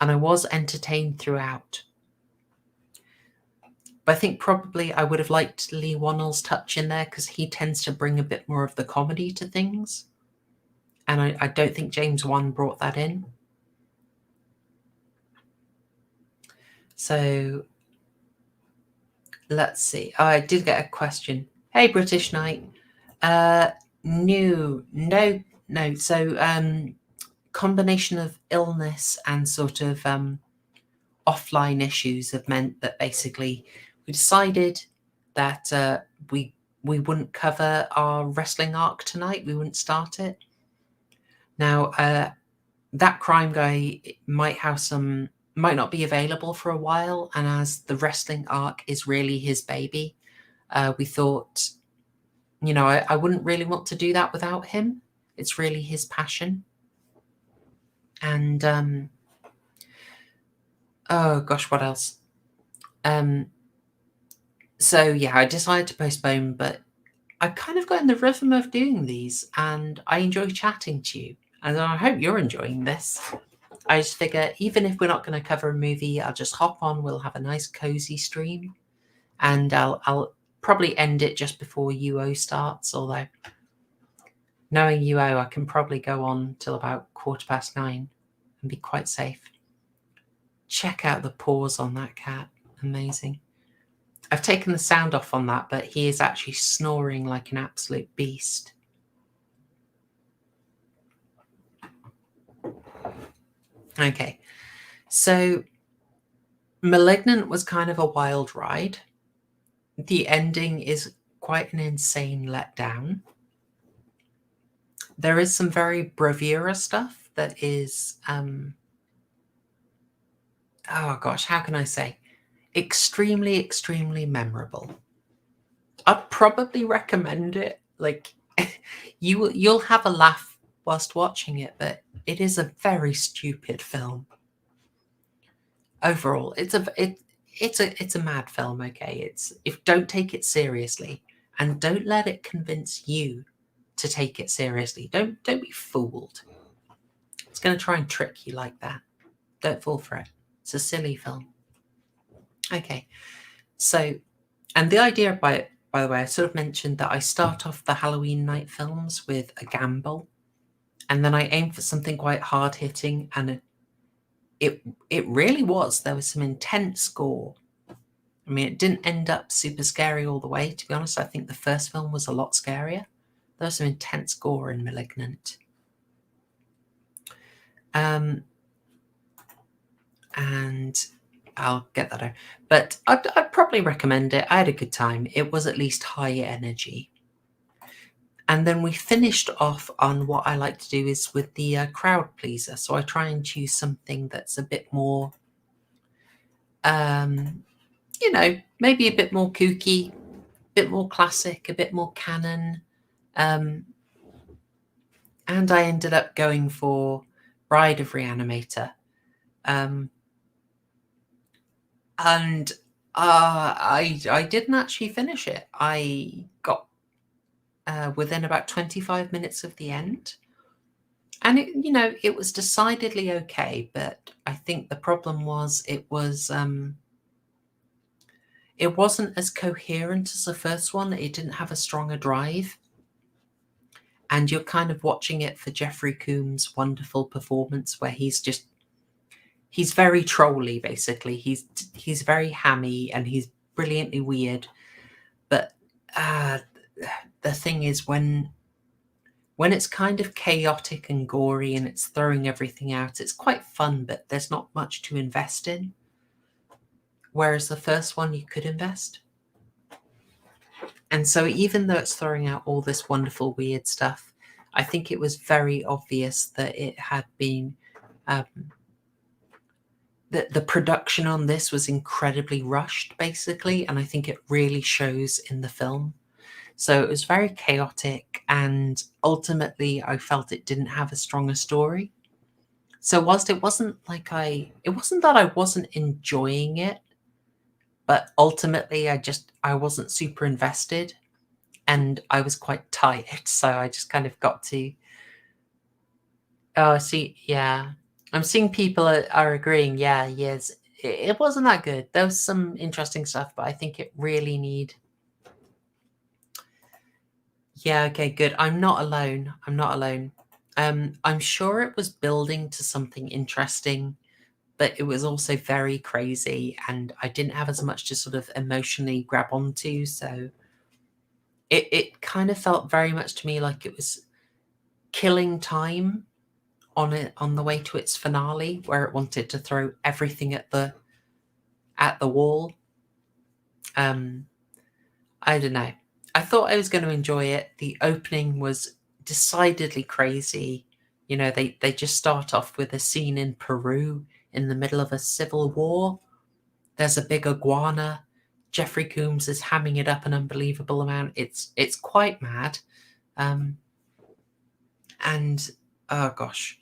and I was entertained throughout. But I think probably I would have liked Lee Whannell's touch in there because he tends to bring a bit more of the comedy to things. And I don't think James Wan brought that in. So let's see. Oh, I did get a question. Hey, British Knight. No. So combination of illness and sort of offline issues have meant that basically we decided that we wouldn't cover our wrestling arc tonight. We wouldn't start it. Now, that crime guy might not be available for a while, and as the wrestling arc is really his baby, we thought, you know, I wouldn't really want to do that without him. It's really his passion. And oh gosh, what else? So yeah, I decided to postpone, but I kind of got in the rhythm of doing these, and I enjoy chatting to you. And I hope you're enjoying this. I just figure, even if we're not going to cover a movie, I'll just hop on. We'll have a nice cozy stream, and I'll probably end it just before UO starts. Although, knowing UO, I can probably go on till about 9:15 and be quite safe. Check out the paws on that cat. Amazing. I've taken the sound off on that, but he is actually snoring like an absolute beast. Okay, so Malignant was kind of a wild ride. The ending is quite an insane letdown. There is some very bravura stuff that is, oh gosh, how can I say? Extremely, extremely memorable. I'd probably recommend it. Like, you'll have a laugh whilst watching it, but it is a very stupid film. Overall, it's a mad film. Okay, don't take it seriously, and don't let it convince you to take it seriously. Don't be fooled. It's going to try and trick you like that. Don't fall for it. It's a silly film. Okay, so And the idea, by the way, I sort of mentioned that I start off the Halloween night films with a gamble, and then I aim for something quite hard hitting, and it really was. There was some intense gore. I mean, it didn't end up super scary all the way, to be honest. I think the first film was a lot scarier. There was some intense gore in *Malignant*. And I'll get that out. But I'd probably recommend it. I had a good time. It was at least high energy. And then we finished off on what I like to do is with the crowd pleaser. So I try and choose something that's a bit more, maybe a bit more kooky, a bit more classic, a bit more canon. And I ended up going for Bride of Reanimator. And I didn't actually finish it. I got within about 25 minutes of the end. And it was decidedly okay, but I think the problem was it wasn't as coherent as the first one. It didn't have a stronger drive. And you're kind of watching it for Jeffrey Combs' wonderful performance, where he's very trolly, basically. He's very hammy and he's brilliantly weird. But the thing is, when it's kind of chaotic and gory and it's throwing everything out, it's quite fun, but there's not much to invest in. Whereas the first one, you could invest. And so even though it's throwing out all this wonderful, weird stuff, I think it was very obvious that it had been... the production on this was incredibly rushed, basically, and I think it really shows in the film. So it was very chaotic, and ultimately I felt it didn't have a stronger story. So whilst it wasn't that I wasn't enjoying it, but ultimately I wasn't super invested, and I was quite tired, so I just kind of got to... Oh, see, yeah. I'm seeing people are agreeing, yeah, yes. It wasn't that good. There was some interesting stuff, but I think it really need... Yeah, okay, good. I'm not alone. I'm sure it was building to something interesting, but it was also very crazy, and I didn't have as much to sort of emotionally grab onto, so it kind of felt very much to me like it was killing time on the way to its finale, where it wanted to throw everything at the wall. I don't know. I thought I was going to enjoy it. The opening was decidedly crazy. They just start off with a scene in Peru in the middle of a civil war. There's a big iguana. Jeffrey Combs is hamming it up an unbelievable amount. It's quite mad. And oh gosh.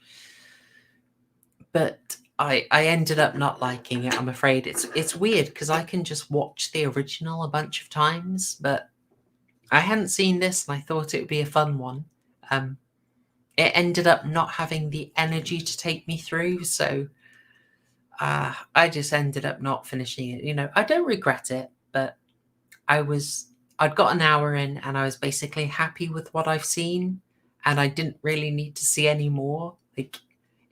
But I ended up not liking it, I'm afraid. It's weird because I can just watch the original a bunch of times, but I hadn't seen this and I thought it would be a fun one. It ended up not having the energy to take me through, so I just ended up not finishing it. I don't regret it, but I'd got an hour in and I was basically happy with what I've seen, and I didn't really need to see any more. Like,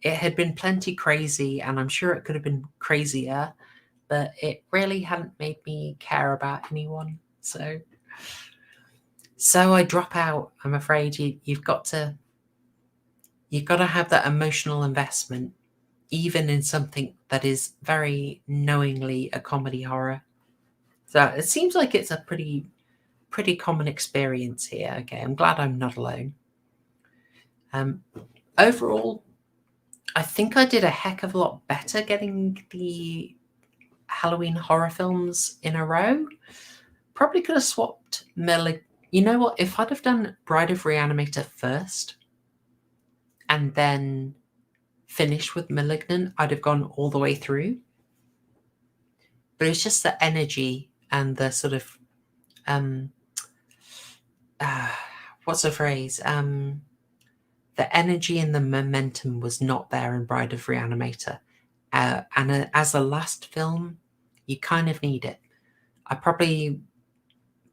it had been plenty crazy, and I'm sure it could have been crazier, but it really hadn't made me care about anyone. So I drop out. I'm afraid you've got to have that emotional investment, even in something that is very knowingly a comedy horror. So it seems like it's a pretty common experience here. Okay, I'm glad I'm not alone. Overall, I think I did a heck of a lot better getting the Halloween horror films in a row. Probably could have swapped You know what? If I'd have done Bride of Reanimator first and then finished with *Malignant*, I'd have gone all the way through. But it's just the energy and the sort of what's the phrase? The energy and the momentum was not there in Bride of Reanimator. And as a last film, you kind of need it. I probably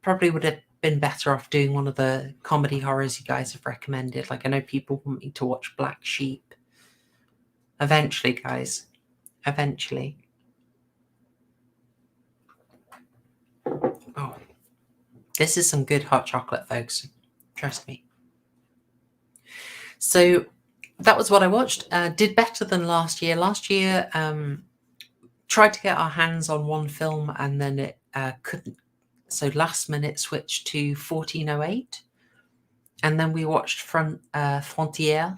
probably would have been better off doing one of the comedy horrors you guys have recommended. Like, I know people want me to watch Black Sheep. Eventually, guys. Eventually. Oh, this is some good hot chocolate, folks. Trust me. So that was what I watched. Did better than last year. Last year, tried to get our hands on one film and then it couldn't. So last minute switched to 1408. And then we watched Frontière.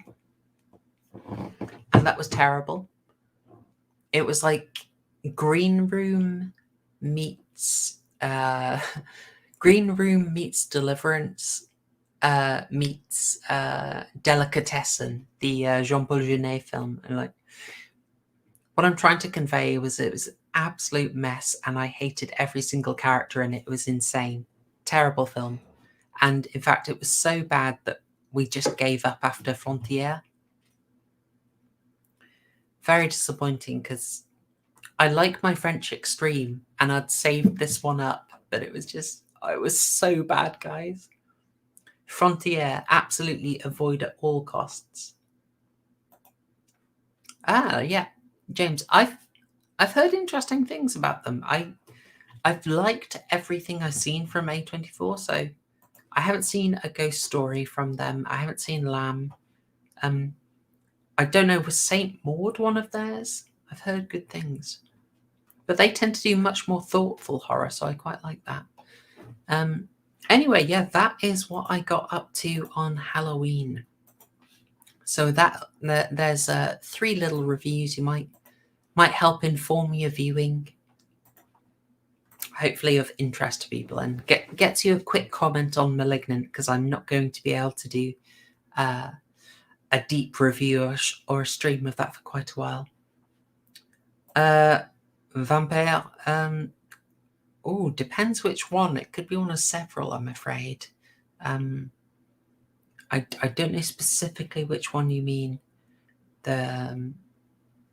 And that was terrible. It was like Green Room meets Green Room meets Deliverance meets Delicatessen, the Jean-Paul Jeunet film. And like, what I'm trying to convey was it was an absolute mess, and I hated every single character in it. It was insane, terrible film, and in fact, it was so bad that we just gave up after Frontière. Very disappointing because I like my French Extreme, and I'd saved this one up, but it was so bad, guys. Frontière, absolutely avoid at all costs. Yeah, James, I've heard interesting things about them. I've liked everything I've seen from A24, so I haven't seen A Ghost Story from them. I haven't seen Lamb. I don't know, was Saint Maud one of theirs? I've heard good things. But they tend to do much more thoughtful horror, so I quite like that. Anyway, yeah, that is what I got up to on Halloween. So there's 3 little reviews you might help inform your viewing, hopefully of interest to people, and gets you a quick comment on Malignant, because I'm not going to be able to do a deep review or a stream of that for quite a while. Vampire, oh, depends which one. It could be one of several, I'm afraid. I don't know specifically which one you mean. I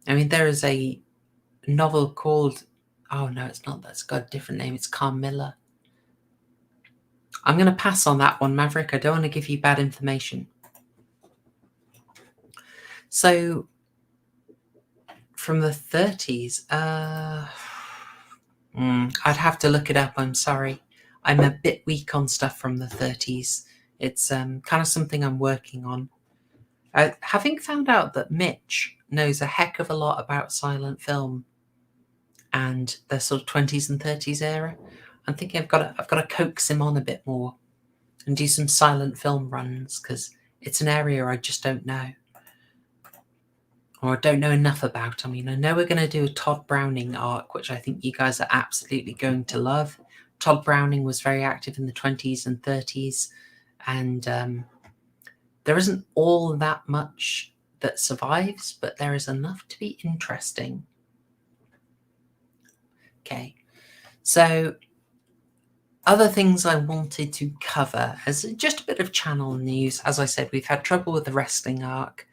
mean, there is a novel called, oh no, it's not. That's got a different name. It's Carmilla. I'm going to pass on that one, Maverick. I don't want to give you bad information. So, from the 30s, I'd have to look it up. I'm sorry. I'm a bit weak on stuff from the 30s. It's kind of something I'm working on. Having found out that Mitch knows a heck of a lot about silent film and the sort of 20s and 30s era, I'm thinking I've got to coax him on a bit more and do some silent film runs, because it's an area I just don't know, or I don't know enough about. I mean, I know we're going to do a Todd Browning arc, which I think you guys are absolutely going to love. Todd Browning was very active in the 20s and 30s, and there isn't all that much that survives, but there is enough to be interesting. Okay, so other things I wanted to cover as just a bit of channel news. As I said, we've had trouble with the wrestling arc.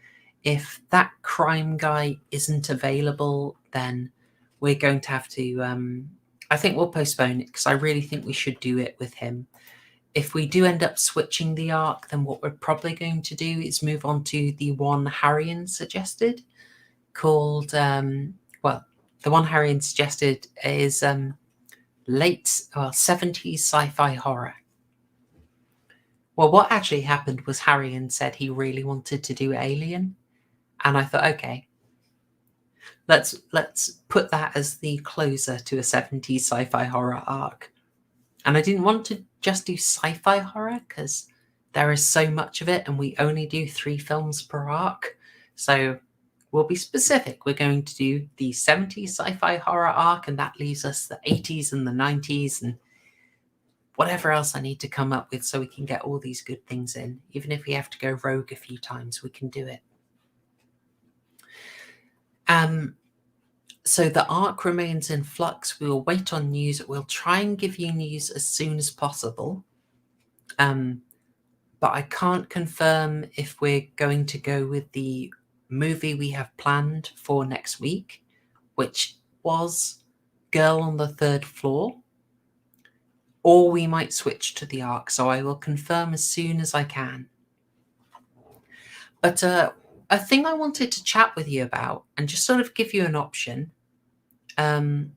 If that crime guy isn't available, then we're going to have to, I think we'll postpone it, because I really think we should do it with him. If we do end up switching the arc, then what we're probably going to do is move on to the one Harrian suggested, called, well, the one Harrian suggested is 70s sci-fi horror. Well, what actually happened was Harrian said he really wanted to do Alien, and I thought, okay, let's put that as the closer to a 70s sci-fi horror arc. And I didn't want to just do sci-fi horror, because there is so much of it and we only do 3 films per arc. So we'll be specific. We're going to do the 70s sci-fi horror arc, and that leaves us the 80s and the 90s and whatever else I need to come up with, so we can get all these good things in. Even if we have to go rogue a few times, we can do it. So the arc remains in flux. We will wait on news. We'll try and give you news as soon as possible. But I can't confirm if we're going to go with the movie we have planned for next week, which was Girl on the Third Floor, or we might switch to the Arc. So I will confirm as soon as I can. But a thing I wanted to chat with you about and just sort of give you an option, then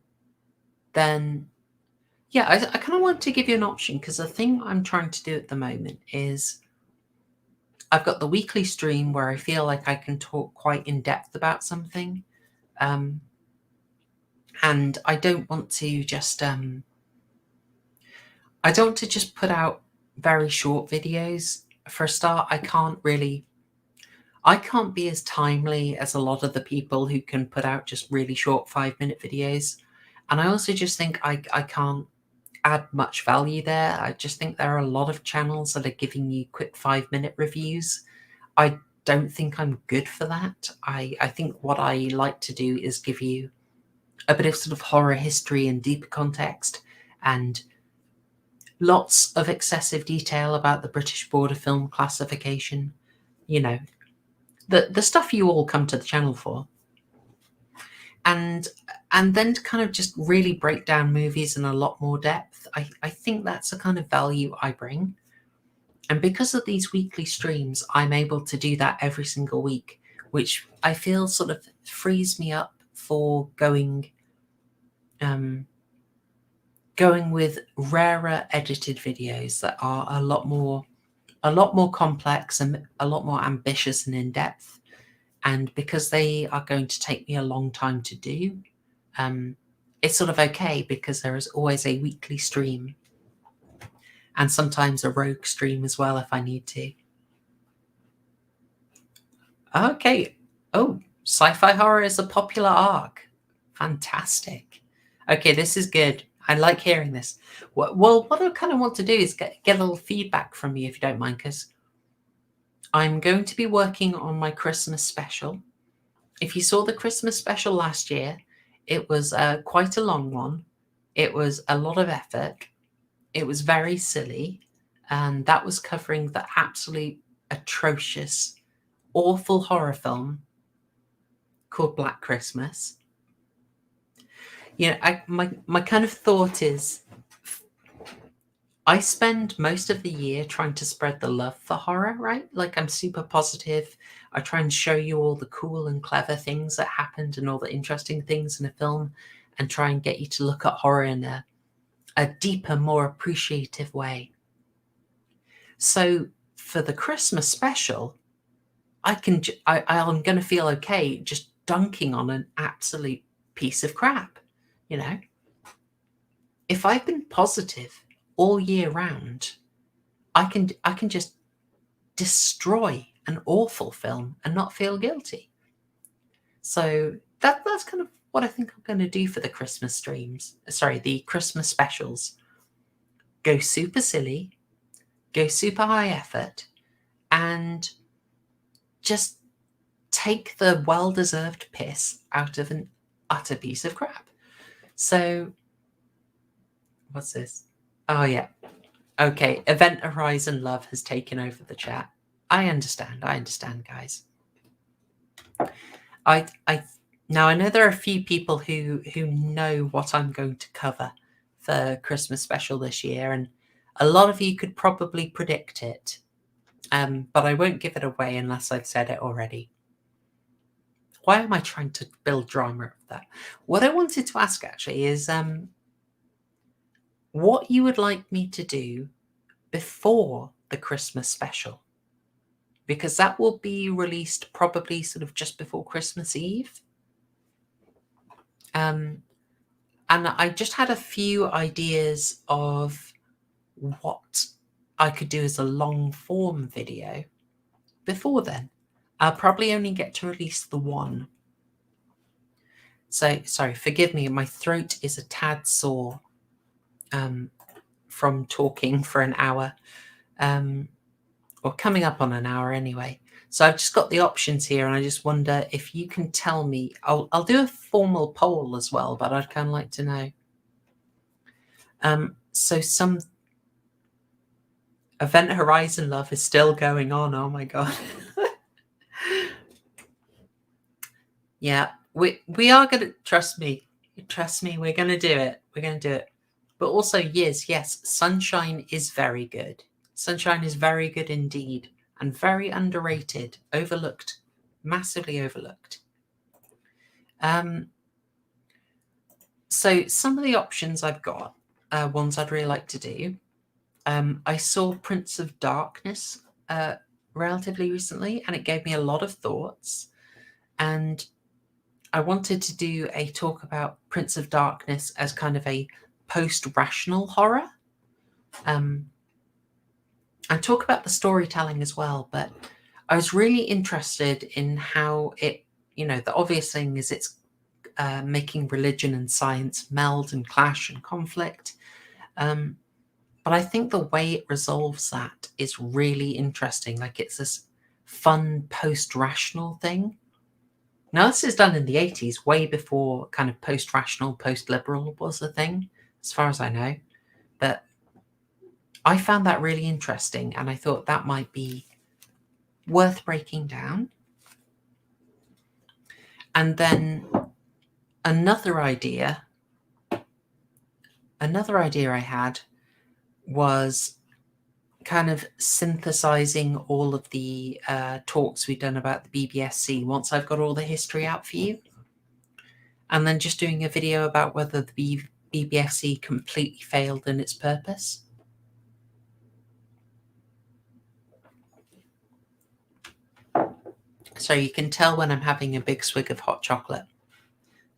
yeah, I kind of want to give you an option because the thing I'm trying to do at the moment is I've got the weekly stream where I feel like I can talk quite in depth about something. And I don't want to just put out very short videos. For a start, I can't be as timely as a lot of the people who can put out just really short 5-minute videos. And I also just think I can't add much value there. I just think there are a lot of channels that are giving you quick 5-minute reviews. I don't think I'm good for that. I think what I like to do is give you a bit of sort of horror history and deeper context and lots of excessive detail about the British Board of Film Classification. You know, the stuff you all come to the channel for. And then to kind of just really break down movies in a lot more depth. I think that's the kind of value I bring. And because of these weekly streams, I'm able to do that every single week, which I feel sort of frees me up for going with rarer edited videos that are a lot more complex and a lot more ambitious and in depth. And because they are going to take me a long time to do, it's sort of okay because there is always a weekly stream and sometimes a rogue stream as well if I need to. Okay. Oh, sci-fi horror is a popular arc. Fantastic. Okay, this is good. I like hearing this. Well, what I kind of want to do is get a little feedback from you, if you don't mind, because I'm going to be working on my Christmas special. If you saw the Christmas special last year, it was quite a long one. It was a lot of effort. It was very silly. And that was covering the absolute atrocious, awful horror film called Black Christmas. You know, my kind of thought is I spend most of the year trying to spread the love for horror, right? Like I'm super positive. I try and show you all the cool and clever things that happened and all the interesting things in a film and try and get you to look at horror in a deeper, more appreciative way. So for the Christmas special, I'm going to feel okay just dunking on an absolute piece of crap, you know? If I've been positive all year round, I can just destroy an awful film and not feel guilty. So that's kind of what I think I'm going to do for the Christmas streams. Sorry, the Christmas specials. Go super silly, go super high effort, and just take the well-deserved piss out of an utter piece of crap. So, what's this? Oh, yeah. Okay, Event Horizon Love has taken over the chat. I understand, guys. Now I know there are a few people who know what I'm going to cover for Christmas special this year, and a lot of you could probably predict it. But I won't give it away unless I've said it already. Why am I trying to build drama of that? What I wanted to ask actually is what you would like me to do before the Christmas special, because that will be released probably sort of just before Christmas Eve. And I just had a few ideas of what I could do as a long form video before then. I'll probably only get to release the one. So, sorry, forgive me, my throat is a tad sore from talking for an hour, or coming up on an hour anyway. So I've just got the options here, and I just wonder if you can tell me. I'll do a formal poll as well, but I'd kind of like to know. So some Event Horizon Love is still going on. Oh my god. Yeah, we are gonna trust me. We're gonna do it. We're gonna do it. But also, yes, Sunshine is very good. Sunshine is very good indeed, and very underrated, overlooked, massively overlooked. So some of the options I've got, ones I'd really like to do. I saw Prince of Darkness relatively recently, and it gave me a lot of thoughts. And I wanted to do a talk about Prince of Darkness as kind of a post-rational horror. And talk about the storytelling as well. But I was really interested in how it, the obvious thing is it's making religion and science meld and clash and conflict. But I think the way it resolves that is really interesting. Like, it's this fun post-rational thing. Now, this is done in the 80s, way before kind of post-rational, post-liberal was a thing, as far as I know. But I found that really interesting, and I thought that might be worth breaking down. And then another idea I had was kind of synthesizing all of the talks we've done about the BBSC once I've got all the history out for you, and then just doing a video about whether the BBFC completely failed in its purpose. So you can tell when I'm having a big swig of hot chocolate.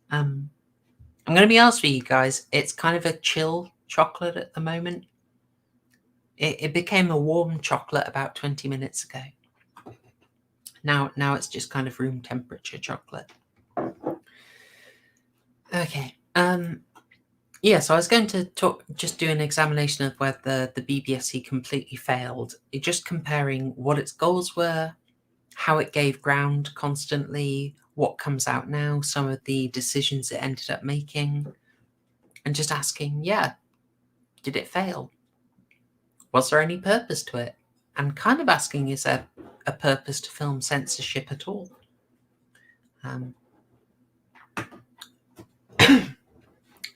I'm going to be honest with you guys, it's kind of a chill chocolate at the moment. It became a warm chocolate about 20 minutes ago. Now it's just kind of room temperature chocolate. Okay. Yeah, so I was going to just do an examination of whether the BBFC completely failed, just comparing what its goals were, how it gave ground constantly, what comes out now, some of the decisions it ended up making, and just asking, did it fail? Was there any purpose to it? And kind of asking, is there a purpose to film censorship at all?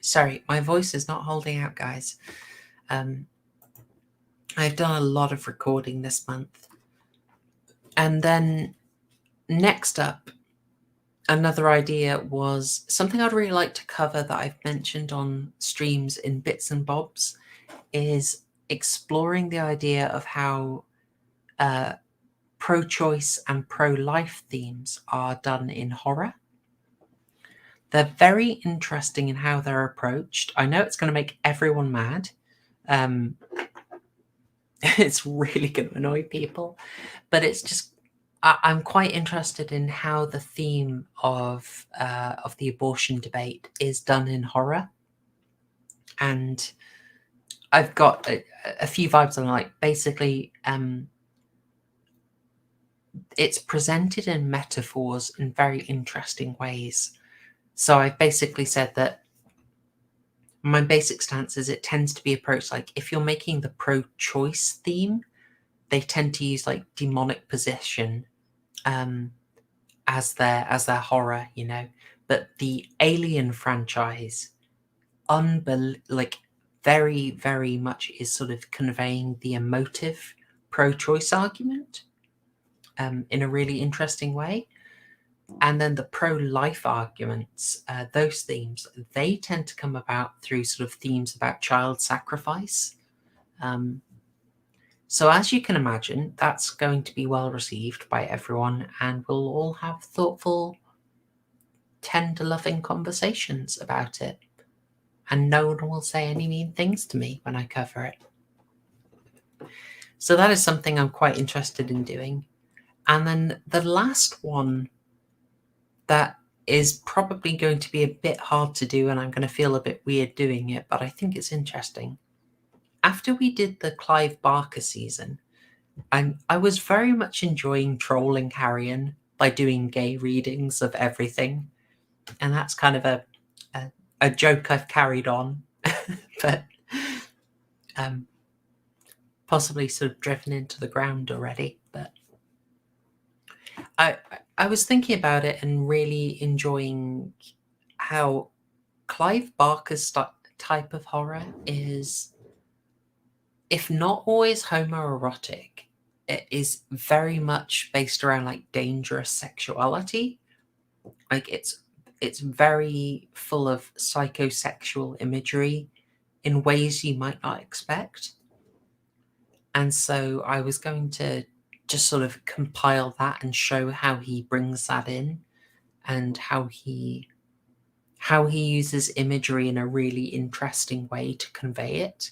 Sorry, my voice is not holding out, guys. I've done a lot of recording this month. And then next up, another idea was something I'd really like to cover that I've mentioned on streams in bits and bobs, is exploring the idea of how pro-choice and pro-life themes are done in horror. They're very interesting in how they're approached. I know it's going to make everyone mad. It's really going to annoy people, but it's just, I'm quite interested in how the theme of the abortion debate is done in horror. And I've got a few vibes on, like, basically, it's presented in metaphors in very interesting ways. So I've basically said that my basic stance is it tends to be approached like, if you're making the pro-choice theme, they tend to use like demonic possession as their horror, But the Alien franchise, very, very much is sort of conveying the emotive pro-choice argument in a really interesting way. And then the pro-life arguments, those themes, they tend to come about through sort of themes about child sacrifice. So as you can imagine, that's going to be well received by everyone, and we'll all have thoughtful, tender, loving conversations about it. And no one will say any mean things to me when I cover it. So that is something I'm quite interested in doing. And then the last one that is probably going to be a bit hard to do, and I'm going to feel a bit weird doing it, but I think it's interesting. After we did the Clive Barker season, and I was very much enjoying trolling Harrion by doing gay readings of everything. And that's kind of a joke I've carried on, but possibly sort of driven into the ground already. But I was thinking about it and really enjoying how Clive Barker's type of horror is, if not always homoerotic, it is very much based around like dangerous sexuality. Like it's very full of psychosexual imagery in ways you might not expect. And so I was going to just sort of compile that and show how he brings that in, and how he uses imagery in a really interesting way to convey it.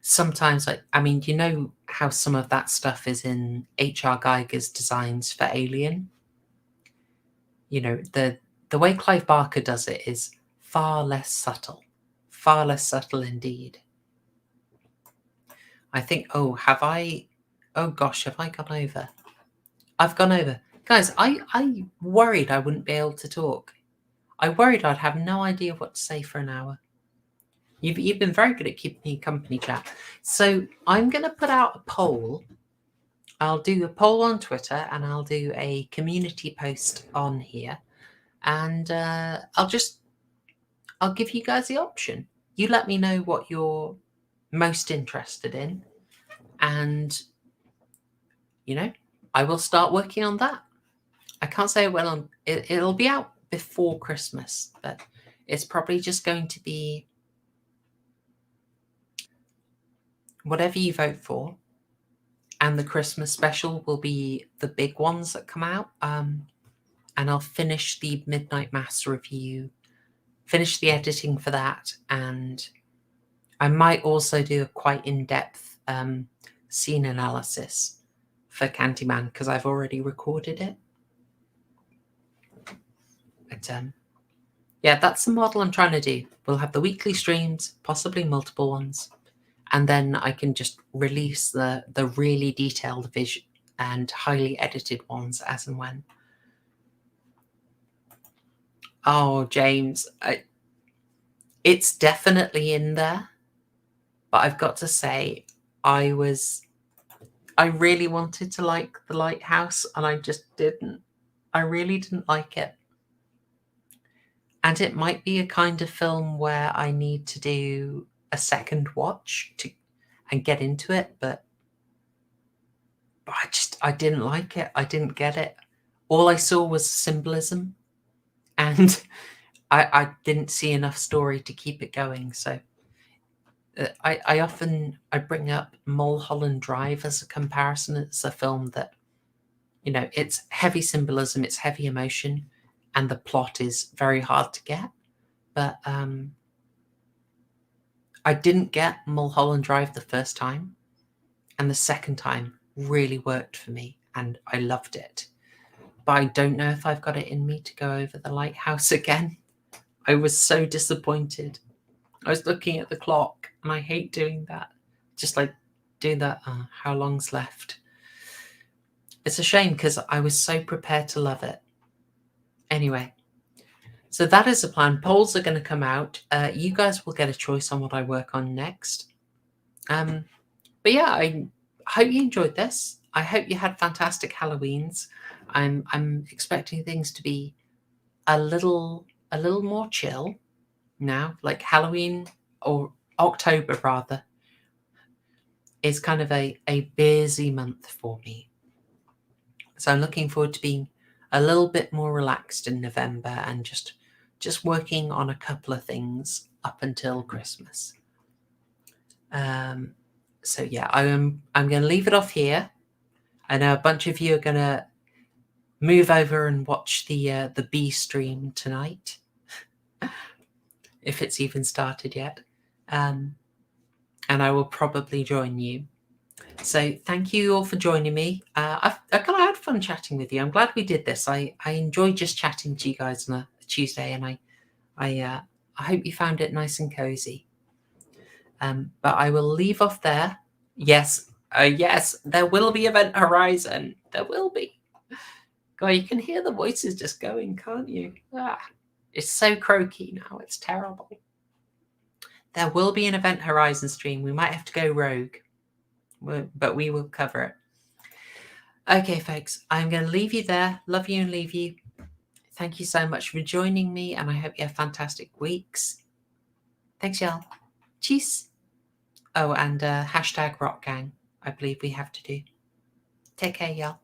Sometimes, like, I mean, you know how some of that stuff is in H.R. Geiger's designs for Alien? You know, the way Clive Barker does it is far less subtle indeed. I think, oh gosh, have I gone over? I've gone over. Guys, I worried I wouldn't be able to talk. I worried I'd have no idea what to say for an hour. You've been very good at keeping me company, chat. So I'm going to put out a poll. I'll do a poll on Twitter, and I'll do a community post on here. And I'll give you guys the option. You let me know what you're most interested in. And, you know, I will start working on that. I can't say it'll be out before Christmas, but it's probably just going to be whatever you vote for, and the Christmas special will be the big ones that come out. And I'll finish the Midnight Mass review, finish the editing for that, and I might also do a quite in-depth scene analysis for Candyman, because I've already recorded it. But yeah, that's the model I'm trying to do. We'll have the weekly streams, possibly multiple ones, and then I can just release the really detailed vision and highly edited ones as and when. Oh, James, it's definitely in there, but I've got to say, I really wanted to like The Lighthouse, and I just didn't. I really didn't like it. And it might be a kind of film where I need to do a second watch and get into it, but I didn't like it. I didn't get it. All I saw was symbolism, and I didn't see enough story to keep it going. So I often bring up Mulholland Drive as a comparison. It's a film that, you know, it's heavy symbolism, it's heavy emotion, and the plot is very hard to get. But I didn't get Mulholland Drive the first time, and the second time really worked for me, and I loved it. But I don't know if I've got it in me to go over The Lighthouse again. I was so disappointed. I was looking at the clock, and I hate doing that. Just like doing that, how long's left? It's a shame, because I was so prepared to love it. Anyway, so that is the plan. Polls are going to come out. You guys will get a choice on what I work on next. But yeah, I hope you enjoyed this. I hope you had fantastic Halloweens. I'm expecting things to be a little more chill now. Like Halloween, or October rather, is kind of a busy month for me. So I'm looking forward to being a little bit more relaxed in November, and just working on a couple of things up until Christmas. So yeah, I'm going to leave it off here. I know a bunch of you are going to move over and watch the B stream tonight, if it's even started yet. And I will probably join you. So thank you all for joining me. I've kind of had fun chatting with you. I'm glad we did this. I enjoy just chatting to you guys on a Tuesday, and I hope you found it nice and cozy. But I will leave off there. Yes, yes, there will be Event Horizon. There will be. God, you can hear the voices just going, can't you? It's so croaky now. It's terrible. There will be an Event Horizon stream. We might have to go rogue, but we will cover it. Okay, folks, I'm going to leave you there. Love you and leave you. Thank you so much for joining me, and I hope you have fantastic weeks. Thanks, y'all. Cheers. Oh, and hashtag rock gang, I believe we have to do. Take care, y'all.